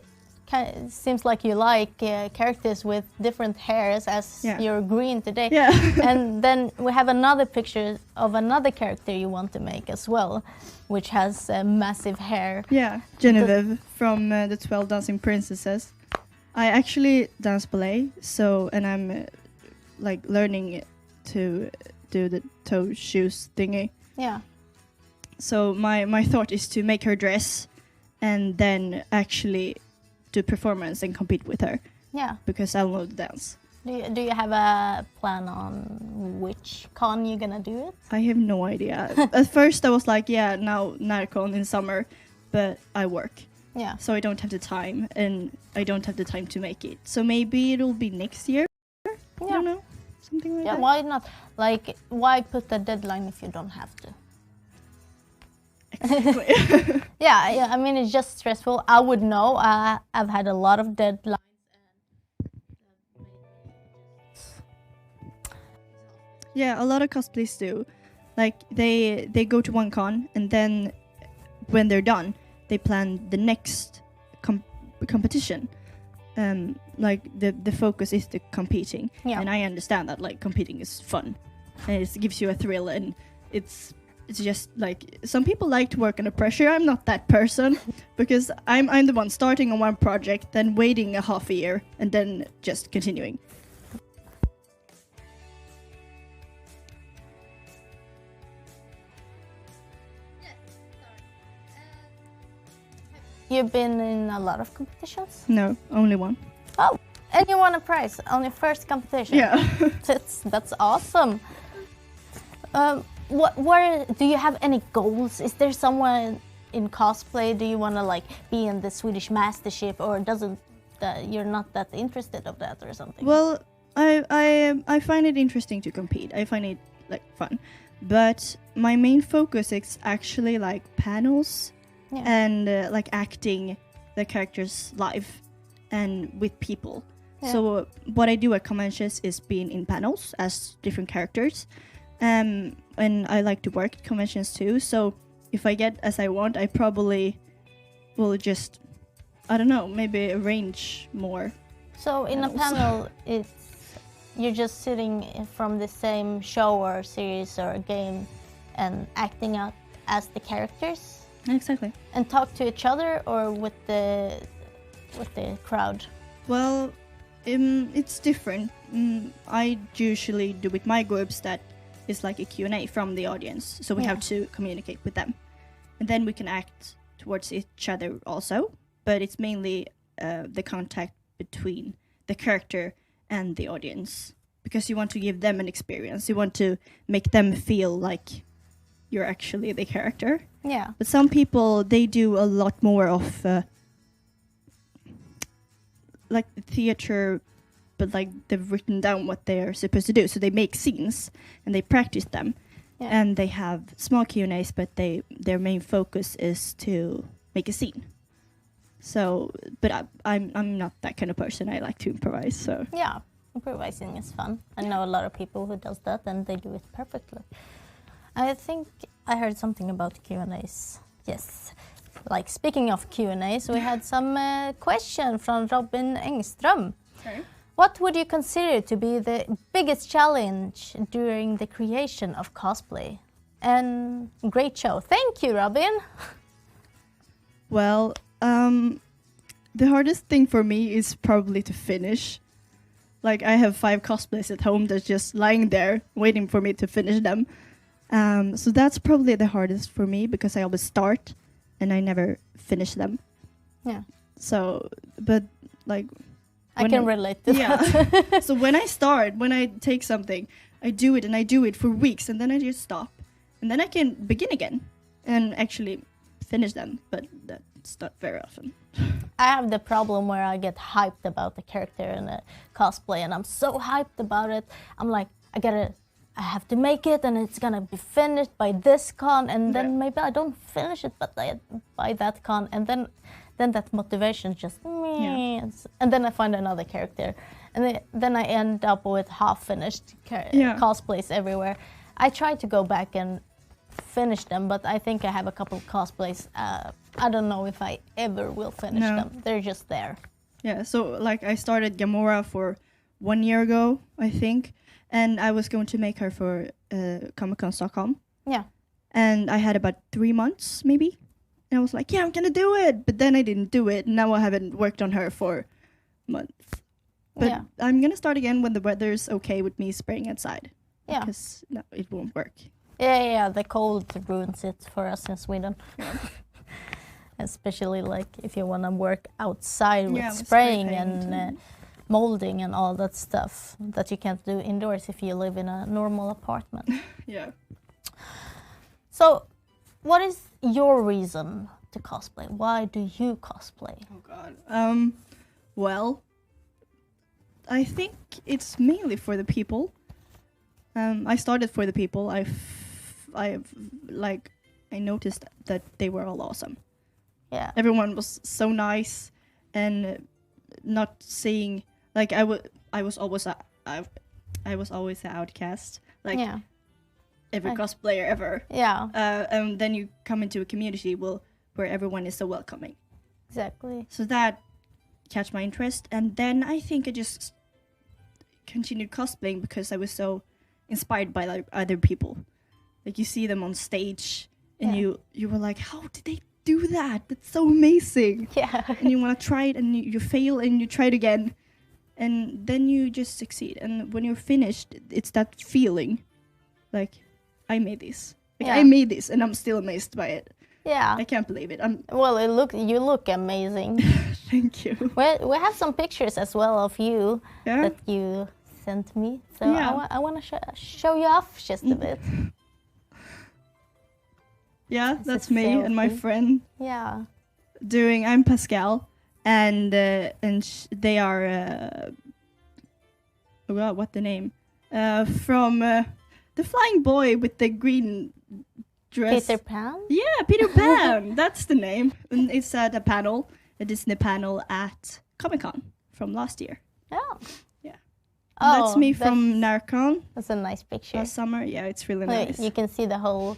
it seems like you like characters with different hairs, as you're green today. Yeah. And then we have another picture of another character you want to make as well, which has massive hair. Yeah, Genevieve from the 12 Dancing Princesses. I actually dance ballet, and I'm like learning to do the toe shoes thingy. Yeah. So my thought is to make her dress and then actually do performance and compete with her. Yeah. Because I'll know the dance. Do you have a plan on which con you're gonna do it? I have no idea. At first I was like, yeah, now Narcon in summer, but I work. Yeah. So I don't have the time, and I don't have the time to make it. So maybe it'll be next year? I don't know. Something like that. Yeah, why not? Like, why put a deadline if you don't have to? Exactly. Yeah, I mean, it's just stressful. I would know. I've had a lot of deadlines. Yeah, a lot of cosplays do. Like, they go to one con, and then when they're done, they plan the next competition. Like, the focus is the competing. Yeah. And I understand that, like, competing is fun. And it gives you a thrill, and it's just, like, some people like to work under pressure. I'm not that person, because I'm the one starting on one project, then waiting a half a year, and then just continuing. You've been in a lot of competitions? No, only one. Oh, and you won a prize on your first competition? Yeah. That's awesome. What do you have any goals? Is there someone in cosplay? Do you want to like be in the Swedish Mastership, or you're not that interested of that or something? Well, I find it interesting to compete. I find it like fun, but my main focus is actually like panels. Yeah. And like acting the characters live and with people. Yeah. So what I do at conventions is being in panels as different characters. And I like to work at conventions too. So if I get as I want, I probably will just, I don't know, maybe arrange more. So in a panel, you're just sitting from the same show or series or game and acting out as the characters? Exactly. And talk to each other or with the crowd? Well, it's different. I usually do with my groups that is like a Q&A from the audience, so we have to communicate with them, and then we can act towards each other also. But it's mainly the contact between the character and the audience, because you want to give them an experience. You want to make them feel like you're actually the character. Yeah. But some people, they do a lot more of like theater, but like they've written down what they're supposed to do. So they make scenes and they practice them. Yeah. And they have small Q&As, but their main focus is to make a scene. So, but I'm not that kind of person. I like to improvise. So yeah, improvising is fun. I know a lot of people who does that, and they do it perfectly. I think I heard something about Q&As. Yes. Like, speaking of Q&As, we had some question from Robin Engström. Okay. What would you consider to be the biggest challenge during the creation of cosplay? And great show. Thank you, Robin. Well, the hardest thing for me is probably to finish. Like, I have 5 cosplays at home that's just lying there waiting for me to finish them. So that's probably the hardest for me, because I always start and I never finish them. Yeah. So, but like, I can relate to that. So when I take something, I do it and I do it for weeks, and then I just stop, and then I can begin again and actually finish them. But that's not very often. I have the problem where I get hyped about the character in a cosplay, and I'm so hyped about it. I'm like, I have to make it, and it's gonna be finished by this con, and then maybe I don't finish it, but by that con, and then that motivation just and then I find another character, and then I end up with half-finished cosplays everywhere. I try to go back and finish them, but I think I have a couple of cosplays. I don't know if I ever will finish them. They're just there. Yeah, so like I started Gamora for 1 year ago, I think. And I was going to make her for Comic-Con Stockholm. Yeah. And I had about 3 months, maybe. And I was like, yeah, I'm going to do it. But then I didn't do it. And now I haven't worked on her for months. But I'm going to start again when the weather's okay with me spraying outside. Yeah. Because no, it won't work. Yeah, the cold ruins it for us in Sweden. Yeah. Especially like if you want to work outside with spraying and molding and all that stuff that you can't do indoors if you live in a normal apartment. Yeah. So, what is your reason to cosplay? Why do you cosplay? Oh God. Well, I think it's mainly for the people. I started for the people. I noticed that they were all awesome. Yeah. Everyone was so nice, and not saying like I was always the outcast. Like Yeah. every Right. cosplayer ever. Yeah. And then you come into a community where everyone is so welcoming. Exactly. So that catch my interest, and then I think I just continued cosplaying because I was so inspired by like other people. Like you see them on stage, and Yeah. you were like, how did they do that? That's so amazing. Yeah. And you want to try it, and you fail, and you try it again, and then you just succeed. And when you're finished, it's that feeling, like I made this. Like Yeah. I made this, and I'm still amazed by it. Yeah. I can't believe it. Well, you look amazing. Thank you. We have some pictures as well of you Yeah. that you sent me. So Yeah. I want to show you off just a bit. Yeah, It's that's a me and my selfie. friend Yeah. I'm Pascal, and they are oh god, what the name? From the flying boy with the green dress. Peter Pan? Yeah, Peter Pan. That's the name. And it's at a Disney panel at Comic-Con from last year. Oh. Yeah. And that's me from that's- Narcon That's a nice picture. last summer. Yeah, it's really Like, nice. you can see the whole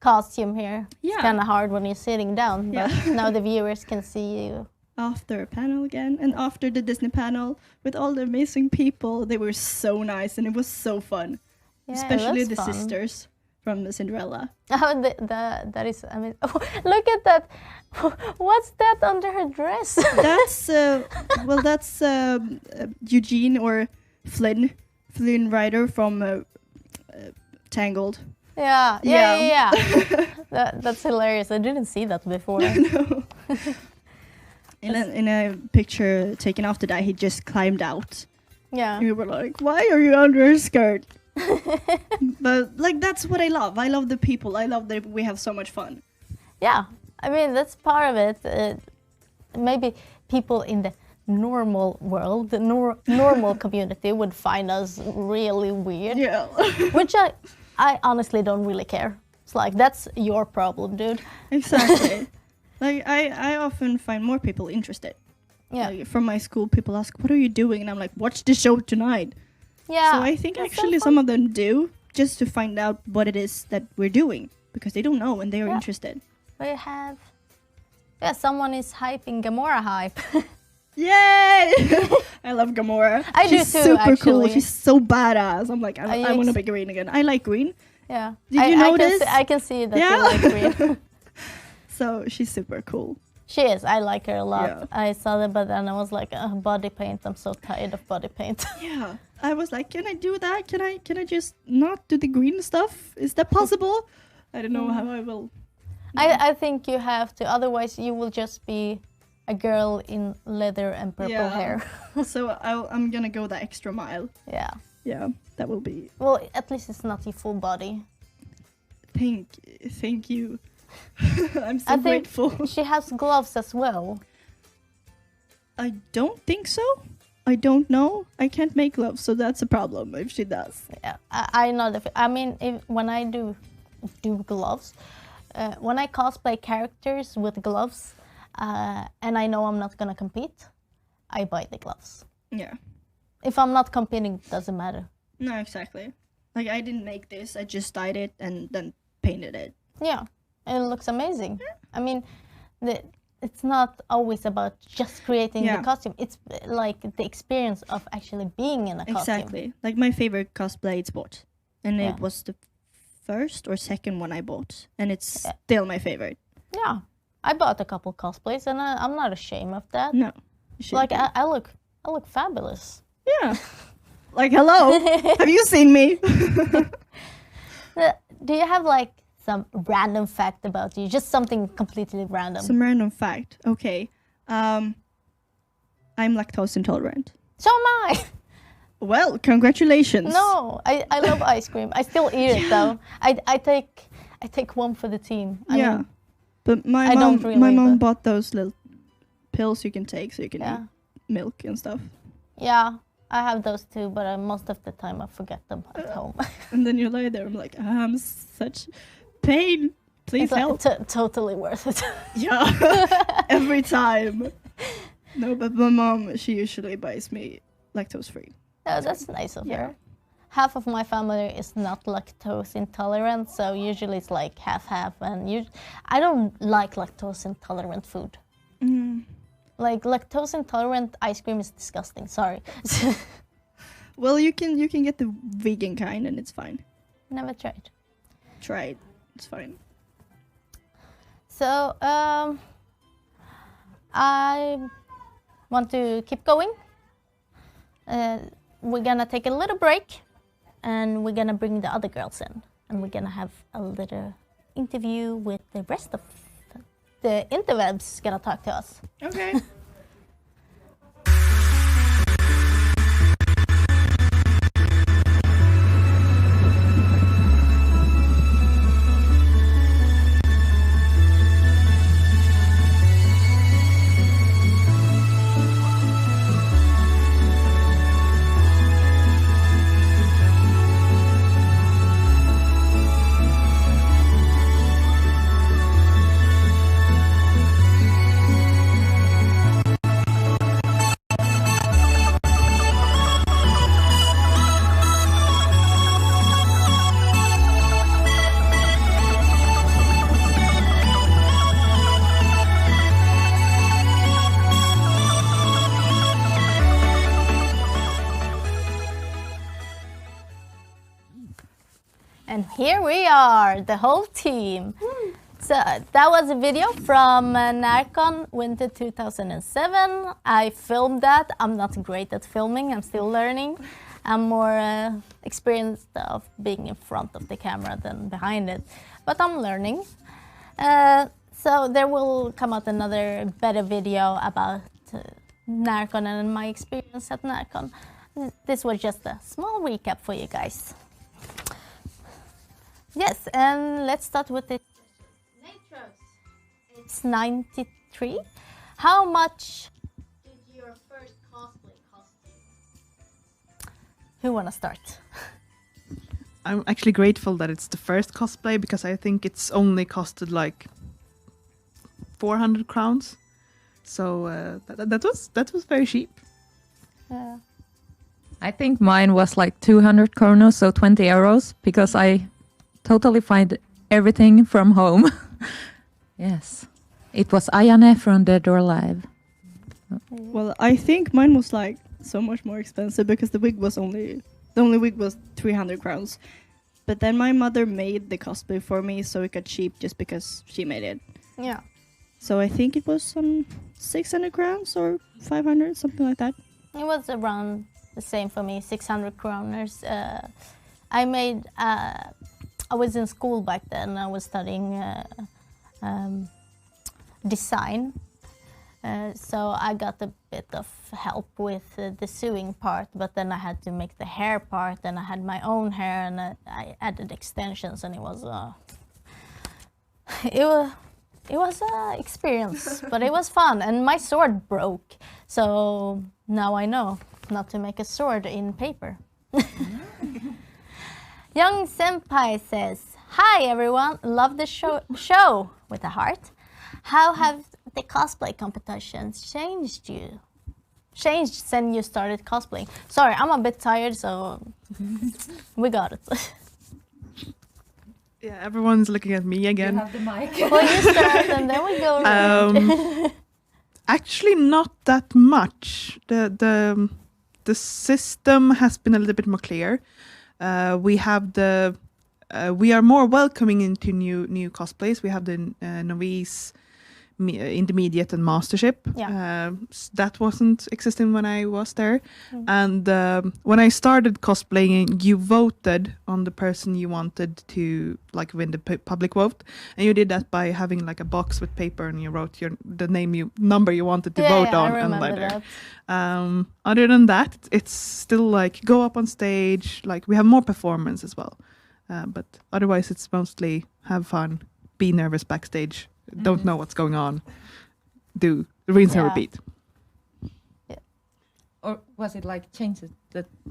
costume here. Yeah. It's kind of hard when you're sitting down, but Yeah. now the viewers can see you. After a panel again, and after the Disney panel with all the amazing people, they were so nice, and it was so fun. Yeah, Especially that's the fun. sisters from the Cinderella. Oh, that is amazing. Oh, look at that. What's that under her dress? That's Eugene or Flynn Rider from Tangled. Yeah. That's hilarious. I didn't see that before. No. In a picture taken after that, he just climbed out. Yeah. And we were like, why are you under her skirt? But like that's what I love. I love the people. I love that we have so much fun. Yeah. I mean, that's part of it. Maybe people in the normal world, the normal community would find us really weird. Yeah. Which I honestly don't really care. It's like, that's your problem, dude. Exactly. Like I often find more people interested. Yeah. Like, from my school, people ask, "What are you doing?" And I'm like, "Watch the show tonight." Yeah. So I think that's so actually fun. some of them do just to find out what it is that we're doing because they don't know and they are Yeah. interested. We have... Yeah, someone is hyping Gamora hype. Yay! I love Gamora. I do She's too, super cool. actually. She's so badass. I'm like, Are you I want to be green again. I like green. Yeah. Did you notice? I can see that Yeah. you like green. So she's super cool. She is. I like her a lot. Yeah. I saw that, but then I was like, body paint. I'm so tired of body paint. Yeah. I was like, can I do that? Can I just not do the green stuff? Is that possible? I don't know how I will. I think you have to. Otherwise, you will just be a girl in leather and purple hair. So I'm gonna go the extra mile. Yeah. Yeah, that will be. Well, at least it's not your full body. Thank you. I'm so I think grateful. she has gloves as well. I don't think so. I don't know. I can't make gloves, so that's a problem if she does. Yeah, I know that. I mean, when I do gloves, when I cosplay characters with gloves, and I know I'm not gonna compete, I buy the gloves. Yeah. If I'm not competing, it doesn't matter. No, exactly. Like I didn't make this. I just dyed it and then painted it. Yeah, it looks amazing. I mean, it's not always about just creating Yeah. the costume. It's like the experience of actually being in a costume. Exactly. Like my favorite cosplay it's bought, and Yeah. it was the first or second one I bought, and it's still my favorite. Yeah, I bought a couple cosplays, and I'm not ashamed of that. No, you should Like be. I look fabulous. Yeah. Like hello, have you seen me? Do you have like some random fact about you? Just something completely random. Some random fact. Okay. I'm lactose intolerant. So am I. Well, congratulations. No, I love ice cream. I still eat it though. I take one for the team. I Yeah. mean, But I don't really, my mom but- bought those little pills you can take so you can Yeah. eat milk and stuff. yeah, I have those too, but most of the time I forget them at home. And then you lie there, I'm like, I'm such pain. Please It's help. totally worth it. Yeah. Every time. No, but my mom, she usually buys me lactose free. No, that's nice of Yeah. her. Half of my family is not lactose intolerant, so usually it's like half-half. And I don't like lactose intolerant food. Mm. Like lactose intolerant ice cream is disgusting. Sorry. Well, you can get the vegan kind and it's fine. Never tried. Try it. It's fine. So I want to keep going. We're gonna take a little break, and we're gonna bring the other girls in, and we're gonna have a little interview with the rest of the interwebs. Gonna talk to us. Okay. And here we are, the whole team. So that was a video from Narcon Winter 2007. I filmed that. I'm not great at filming. I'm still learning. I'm more experienced of being in front of the camera than behind it, but I'm learning. So there will come out another better video about Narcon and my experience at Narcon. This was just a small recap for you guys. Yes, and let's start with the Natros. It's 93. How much did your first cosplay cost you? Who wanna start? I'm actually grateful that it's the first cosplay because I think it's only costed like 400 crowns. So that was very cheap. Yeah. I think mine was like 200 kronos, so 20 euros, because I totally find everything from home. Yes. It was Ayane from Dead or Alive. Well, I think mine was like so much more expensive because the only wig was 300 crowns. But then my mother made the cosplay for me, so it got cheap just because she made it. Yeah. So I think it was some 600 crowns or 500, something like that. It was around the same for me, 600 kroners. I was in school back then. I was studying design. So I got a bit of help with the sewing part, but then I had to make the hair part, and I had my own hair, and I added extensions, and it was an experience, but it was fun, and my sword broke, so now I know not to make a sword in paper. Young Senpai says, "Hi everyone, love the show with a heart. How have the cosplay competitions changed since you started cosplaying?" Sorry, I'm a bit tired, so we got it. Yeah, everyone's looking at me again. You have the mic. Well, you start and then we go around. Actually, not that much. The system has been a little bit more clear. We are more welcoming into new cosplays. We have the novice intermediate and mastership. That wasn't existing when I was there. And when I started cosplaying, you voted on the person you wanted to like win the public vote, and you did that by having like a box with paper, and you wrote the number you wanted to vote on. I remember and that. Other than that, it's still like go up on stage. Like we have more performance as well, but otherwise it's mostly have fun, be nervous backstage, don't know what's going on, do rinse and repeat. Or was it like change it?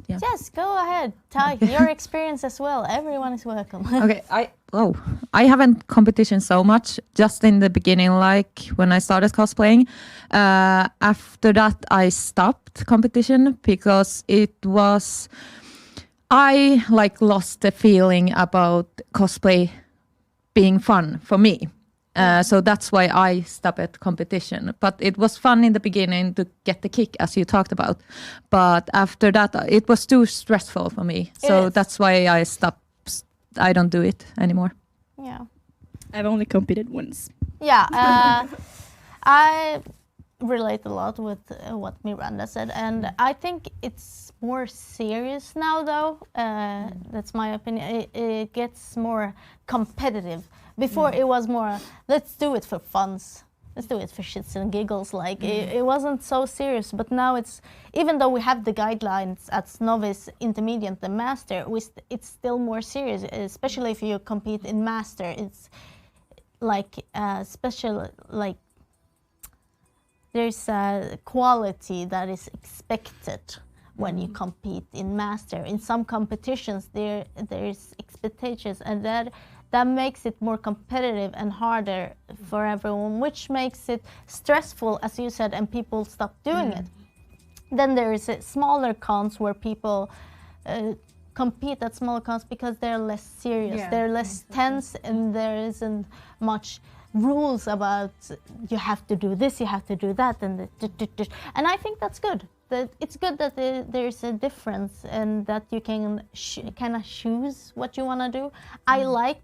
Yes, go ahead. Tell your experience as well. Everyone is welcome. Okay, I haven't competition so much. Just in the beginning, like when I started cosplaying. After that, I stopped competition because I like lost the feeling about cosplay being fun for me. So that's why I stopped at competition. But it was fun in the beginning to get the kick, as you talked about. But after that, it was too stressful for me. So that's why I stopped. I don't do it anymore. Yeah. I've only competed once. Yeah. I relate a lot with what Miranda said. And I think it's more serious now, though. That's my opinion. It gets more competitive. Before it was more, let's do it for funs. Let's do it for shits and giggles. Like it wasn't so serious, but now it's, even though we have the guidelines at novice, intermediate, and master, it's still more serious. Especially if you compete in master, it's like special. Like there's a quality that is expected when you compete in master. In some competitions, there's expectations, and that makes it more competitive and harder for everyone, which makes it stressful, as you said, and people stop doing it. Then there is smaller cons where people compete at smaller cons because they're less serious, they're less tense, and there isn't much rules about you have to do this, you have to do that, and I think that's good. That it's good that there's a difference and that you can kind of choose what you want to do. I like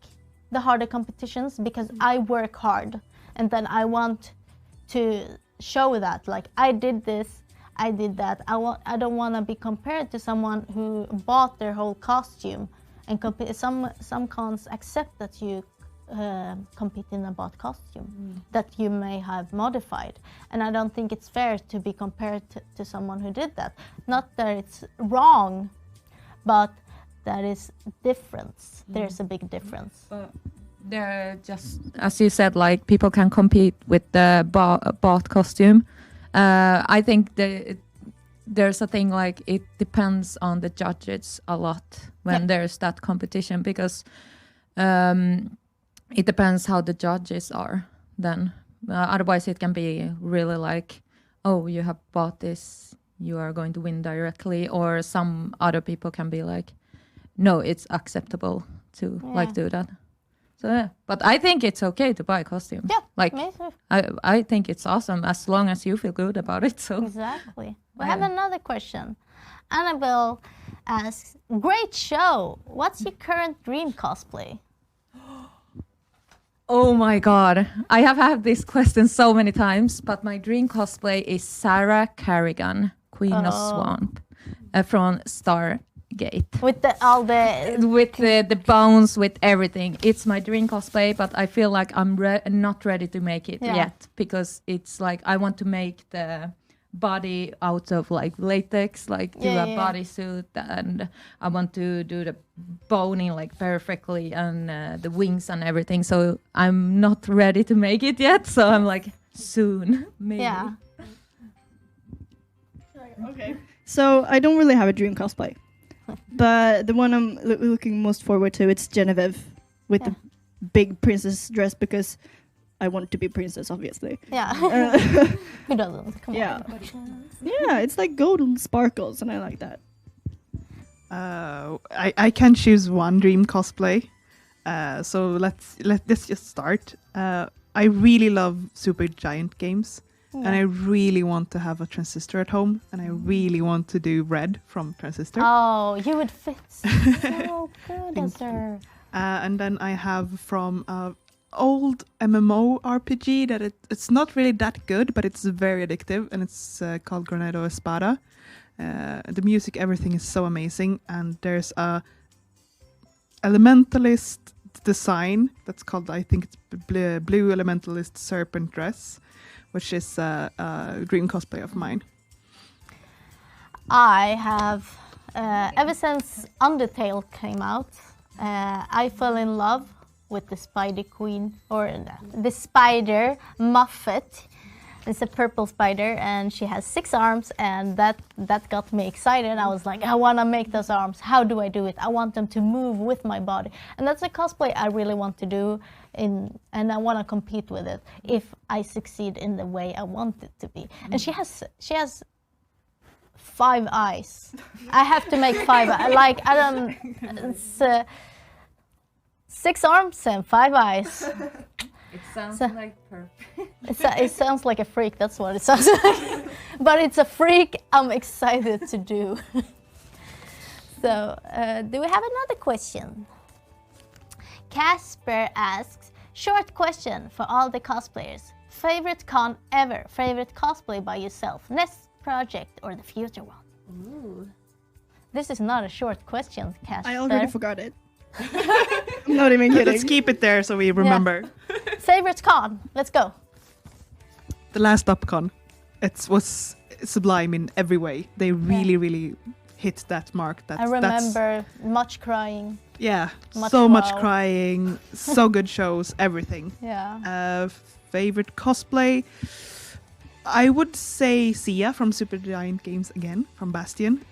the harder competitions because I work hard, and then I want to show that, like, I did this, I did that. I don't want to be compared to someone who bought their whole costume and compete. Some cons accept that you compete in a bought costume that you may have modified, and I don't think it's fair to be compared to someone who did that. Not that it's wrong, but that is difference. There's a big difference. There, just as you said, like people can compete with the bought costume. I think there's a thing like it depends on the judges a lot when there's that competition, because it depends how the judges are then. Otherwise it can be really like, oh, you have bought this, you are going to win directly, or some other people can be like, no, it's acceptable to like do that. So yeah, but I think it's okay to buy a costume. Yeah, like me too. I think it's awesome as long as you feel good about it. So exactly. We have another question. Annabelle asks, "Great show. What's your current dream cosplay?" Oh my god, I have had this question so many times, but my dream cosplay is Sarah Kerrigan, Queen of Swamp, from Stargate. With the bones, with everything. It's my dream cosplay, but I feel like I'm not ready to make it yet, because it's like I want to make the body out of like latex, like do a bodysuit, and I want to do the boning like perfectly, and the wings and everything. So I'm not ready to make it yet. So I'm like soon, maybe. Yeah. Okay. So I don't really have a dream cosplay, but the one I'm looking most forward to, it's Genevieve with the big princess dress, because I want to be princess, obviously. Yeah. Who doesn't? Come on. Yeah, it's like golden sparkles, and I like that. I can choose one dream cosplay. So let's just start. I really love Super Giant games, and I really want to have a transistor at home, and I really want to do Red from Transistor. Oh, you would fit so good as her. And then I have from old MMO RPG that it's not really that good, but it's very addictive, and it's called Granado Espada. The music, everything is so amazing, and there's a elementalist design that's called, I think it's Blue Elementalist Serpent Dress, which is a dream cosplay of mine. I have, ever since Undertale came out, I fell in love with the Spider Queen, or the spider Muffet. It's a purple spider, and she has 6 arms, and that got me excited. I was like, I want to make those arms. How do I do it? I want them to move with my body. And that's a cosplay I really want to do, and I want to compete with it if I succeed in the way I want it to be. And she has 5 eyes. I have to make 5 eyes. Like, I don't... It's 6 arms and 5 eyes. It sounds like perfect. It sounds like a freak, that's what it sounds like. But it's a freak I'm excited to do. So, do we have another question? Casper asks, short question for all the cosplayers. Favorite con ever? Favorite cosplay by yourself? Next project or the future one? Ooh. This is not a short question, Casper. I already forgot it. I'm not even kidding. Let's keep it there so we remember. Yeah. Favorite con? Let's go. The last UpCon. It was sublime in every way. They really hit that mark. I remember much crying. Yeah, much much crying, so good shows, everything. Yeah. Favorite cosplay? I would say Sia from Super Giant Games again, from Bastion.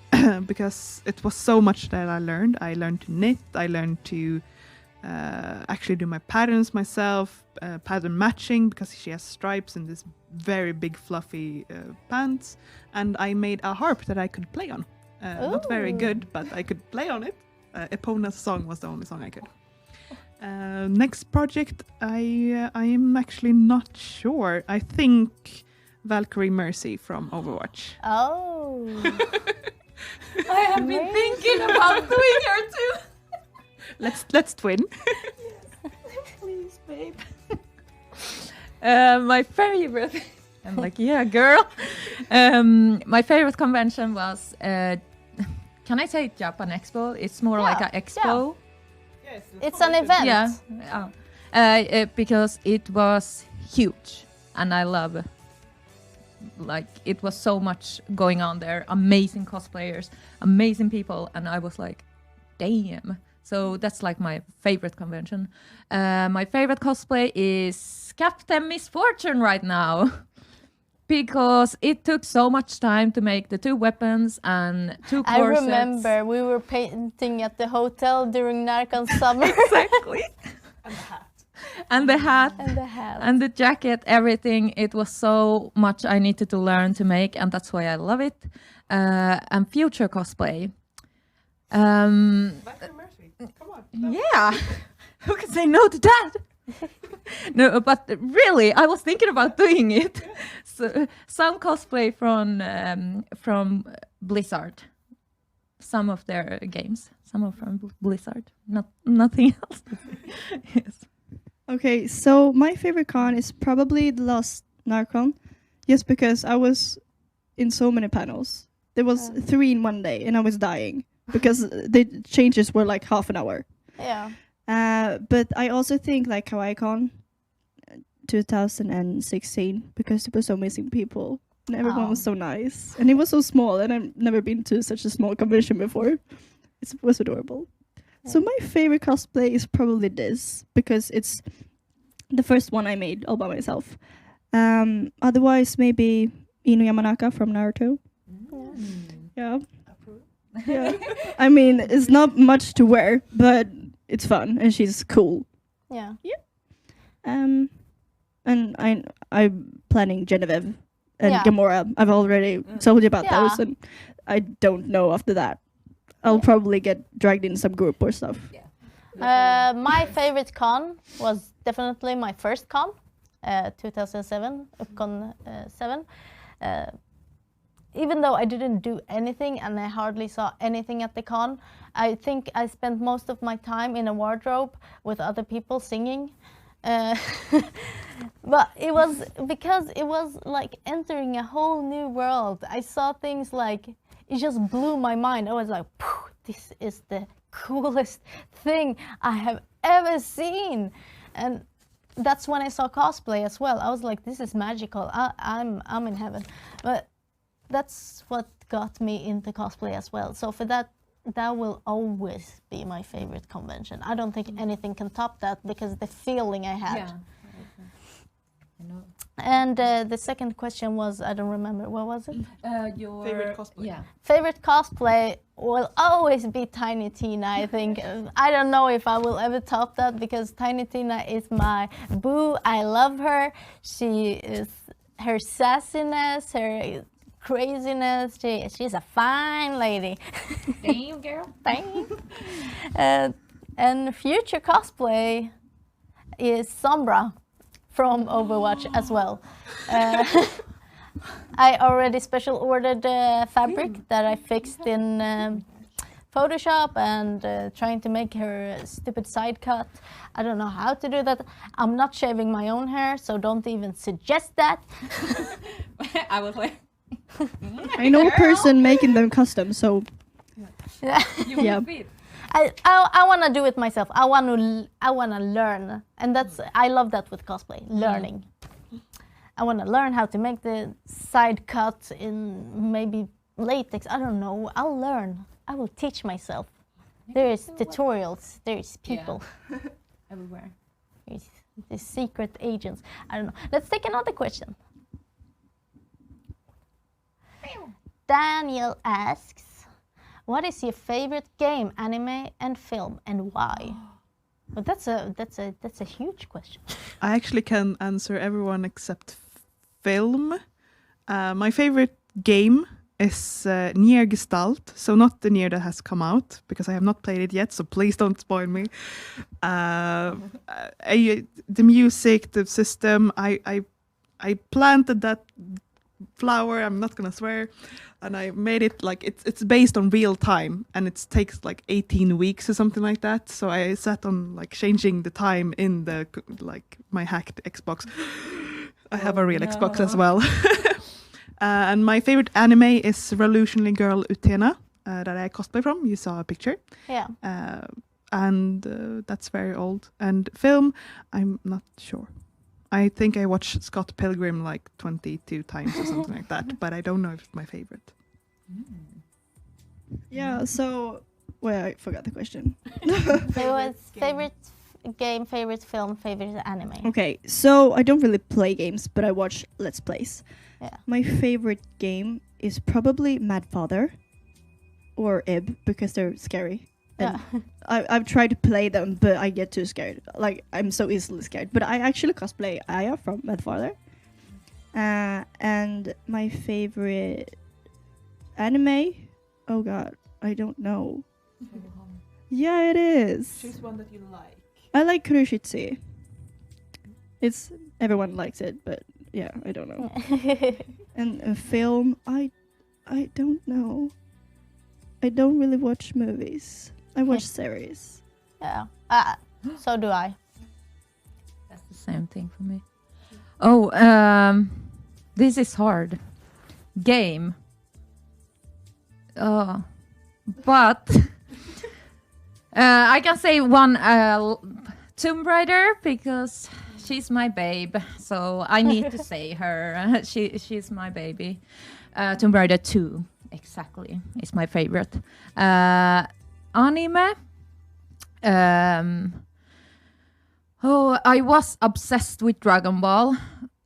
Because it was so much that I learned. I learned to knit, I learned to actually do my patterns myself, pattern matching, because she has stripes in this very big fluffy pants, and I made a harp that I could play on. Not very good, but I could play on it. Epona's song was the only song I could. Next project, I am actually not sure. I think Valkyrie Mercy from Overwatch. Oh. I have been thinking about doing her too. Let's twin. Please, babe. My favorite. I'm like, yeah, girl. My favorite convention was. Can I say Japan Expo? It's more like an expo. Yeah. Yes, it's an event. Yeah. Because it was huge, and I love. Like, it was so much going on there, amazing cosplayers, amazing people, and I was like, damn. So that's like my favorite convention. My favorite cosplay is Captain Misfortune right now, because it took so much time to make the 2 weapons and 2 corsets. I remember we were painting at the hotel during Narcan summer. Exactly. And the hat. And the hat. And the jacket, everything. It was so much I needed to learn to make, and that's why I love it. And future cosplay. Mercy. Come on. Yeah. Who can say no to that? No, but really, I was thinking about doing it. So, some cosplay from Blizzard. Some of their games. Some of from Blizzard. Nothing else. Yes. Okay, so my favorite con is probably the last Narcon, just because I was in so many panels. There was 3 in one day, and I was dying because the changes were like half an hour. Yeah. But I also think like KawaiiCon 2016, because there were so amazing people, and everyone was so nice, and it was so small, and I've never been to such a small convention before. It was adorable. So my favorite cosplay is probably this, because it's the first one I made all by myself. Otherwise, maybe Inu Yamanaka from Naruto. Yeah. Yeah. I mean, it's not much to wear, but it's fun, and she's cool. Yeah. And I'm planning Genevieve and Gamora. I've already told you about those, and I don't know after that. I'll probably get dragged in some group or stuff. Yeah. My favorite con was definitely my first con, 2007, UpCon 7. Even though I didn't do anything and I hardly saw anything at the con, I think I spent most of my time in a wardrobe with other people singing. Uh, but it was because it was like entering a whole new world. I saw things like it just blew my mind. I was like, this is the coolest thing I have ever seen, and that's when I saw cosplay as well. I was like, this is magical. I'm in heaven. But that's what got me into cosplay as well. So for that will always be my favorite convention. I don't think anything can top that because the feeling I had. Yeah. I know. And the second question was, I don't remember, what was it? Your Favorite cosplay? Yeah. Favorite cosplay will always be Tiny Tina, I think. I don't know if I will ever top that because Tiny Tina is my boo. I love her. She is her sassiness, her craziness. She's a fine lady. Damn, girl. Thanks. And future cosplay is Sombra from Overwatch as well. I already special ordered fabric that I fixed in Photoshop and trying to make her stupid side cut. I don't know how to do that. I'm not shaving my own hair, so don't even suggest that. I was like, I know a person making them custom, so Yeah. you will fit. I want to do it myself. I want to learn, and I love that with cosplay, learning. I want to learn how to make the side cut in maybe latex. I don't know. I'll learn. I will teach myself. There is tutorials. There is people. Everywhere. There's the secret agents. I don't know. Let's take another question. Daniel asks, what is your favorite game, anime, and film, and why? But that's a huge question. I actually can answer everyone except film. My favorite game is Nier Gestalt, so not the Nier that has come out, because I have not played it yet, so please don't spoil me. The music, the system, I planted that flower, I'm not gonna swear, and I made it like it's based on real time, and it takes like 18 weeks or something like that. So I sat on like changing the time in the like my hacked Xbox. I have a real Xbox as well. And my favorite anime is Revolutionary Girl Utena that I cosplay from. You saw a picture. Yeah. And that's very old. And film, I'm not sure. I think I watched Scott Pilgrim like 22 times or something like that, but I don't know if it's my favorite. yeah. So, well, I forgot the question. It was favorite game, favorite film, favorite anime. Okay, so I don't really play games, but I watch Let's Plays. Yeah. My favorite game is probably Mad Father or Ib because they're scary. Yeah. I've tried to play them, but I get too scared. Like, I'm so easily scared. But I actually cosplay Aya from Mad Father. And my favorite anime? Oh god, I don't know. Yeah, it is. Choose one that you like. I like Kuroshitsu. It's everyone likes it, but yeah, I don't know. And a film, I don't know. I don't really watch movies. I watch series. Yeah. So do I. That's the same thing for me. Oh, this is hard. Game. But I can say one Tomb Raider because she's my babe. So I need to say her. She's my baby. Tomb Raider 2, exactly, is my favorite. Anime. I was obsessed with Dragon Ball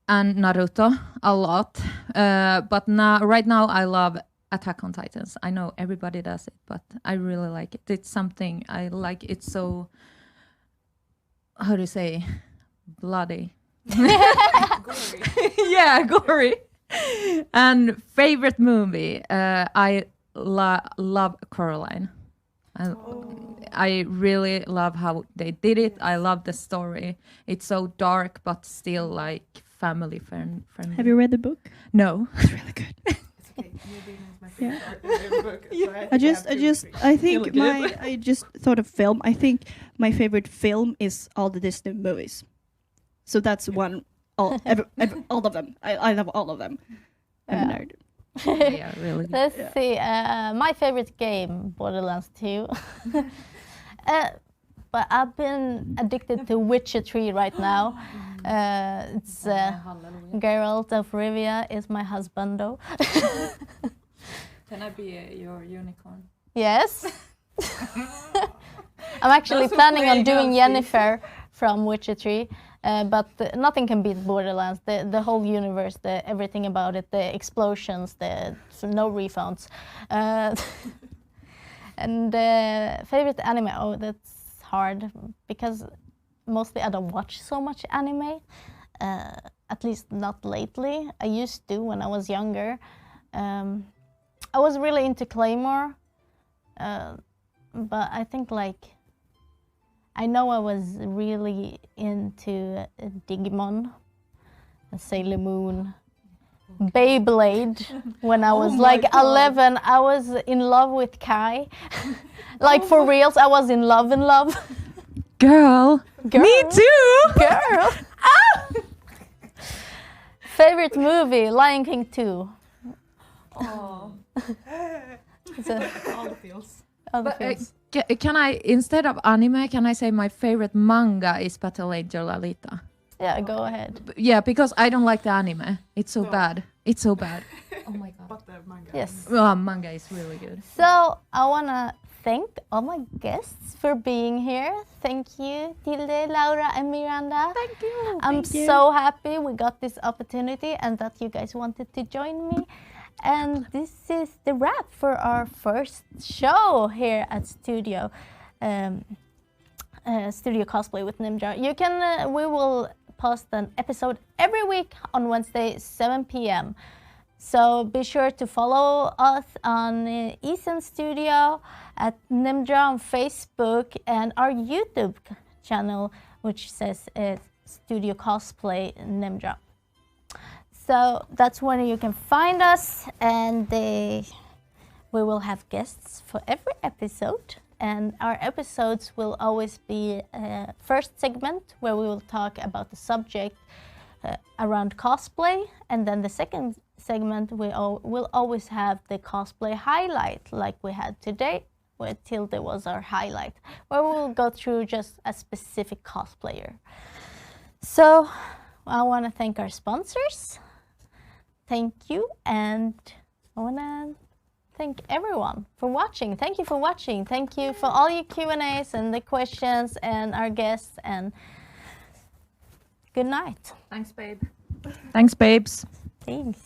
and Naruto a lot. But right now I love Attack on Titans. I know everybody does it, but I really like it. It's something I like. It's so, how do you say, bloody. Gory. Yeah, gory. And favorite movie, I love Coraline. I really love how they did it. I love the story. It's so dark, but still like family friendly. Have you read the book? No. It's really good. It's okay. Yeah. Book, I just thought of film. I think my favorite film is all the Disney movies. So that's one. All of them. I love all of them. I'm a nerd. Yeah, really. Let's see. My favorite game, Borderlands 2. But I've been addicted to Witcher 3 right now. It's Geralt of Rivia is my husbando. Can I be your unicorn? Yes. I'm actually planning on doing Yennefer from Witcher 3. But nothing can beat Borderlands. The whole universe, everything about it, the explosions, no refunds. And favorite anime, oh, that's hard because mostly I don't watch so much anime, at least not lately. I used to when I was younger. I was really into Claymore, but I think I know I was really into Digimon, Sailor Moon, Beyblade. When I was 11, I was in love with Kai. For reals, I was in love. Girl. Me too. Girl. Favorite movie, Lion King 2. Oh. All the feels. Can I, instead of anime, can I say my favorite manga is Battle Angel Alita? Yeah, go ahead. Yeah, because I don't like the anime. It's so bad. It's so bad. Oh my god. But the manga. Yes. Manga is really good. So I want to thank all my guests for being here. Thank you, Tilde, Laura, and Miranda. Thank you. I'm so happy we got this opportunity and that you guys wanted to join me. And this is the wrap for our first show here at Studio Cosplay with Nimdra. You can, we will post an episode every week on Wednesday, 7 p.m. So be sure to follow us on Eason Studio, at Nimdra on Facebook, and our YouTube channel, which says Studio Cosplay Nimdra. So that's where you can find us, and we will have guests for every episode. And our episodes will always be a first segment where we will talk about the subject around cosplay, and then the second segment we'll always have the cosplay highlight, like we had today, where Tilde was our highlight, where we'll go through just a specific cosplayer. So I want to thank our sponsors. Thank you, and I want to thank everyone for watching. Thank you for watching. Thank you for all your Q&As and the questions and our guests, and good night. Thanks, babe. Thanks, babes. Thanks.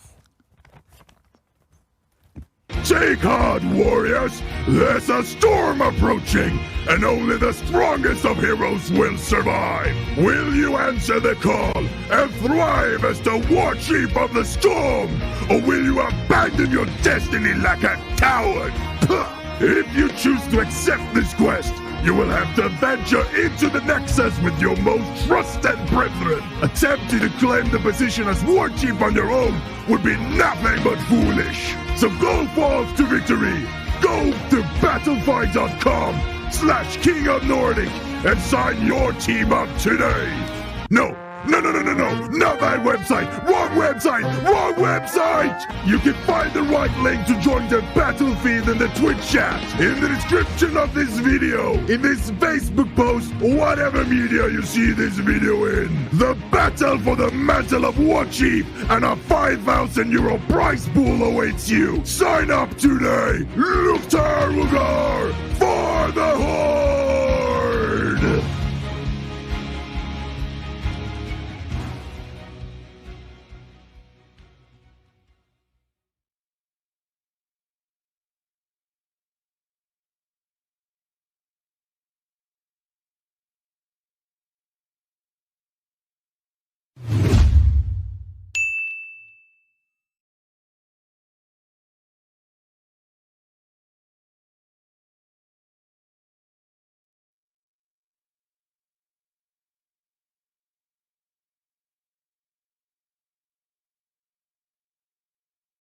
Take heart, warriors! There's a storm approaching, and only the strongest of heroes will survive. Will you answer the call and thrive as the war chief of the storm? Or will you abandon your destiny like a coward? If you choose to accept this quest, you will have to venture into the Nexus with your most trusted brethren. Attempting to claim the position as war chief on your own would be nothing but foolish. So go forth to victory. Go to battlefight.com/King of Nordic and sign your team up today. No, not that website. Wrong website. You can find the right link to join the battlefield in the Twitch chat, in the description of this video, in this Facebook post, whatever media you see this video in. The battle for the mantle of War Chief and a 5,000 euro prize pool awaits you. Sign up today. Luktar Rugar for the whole.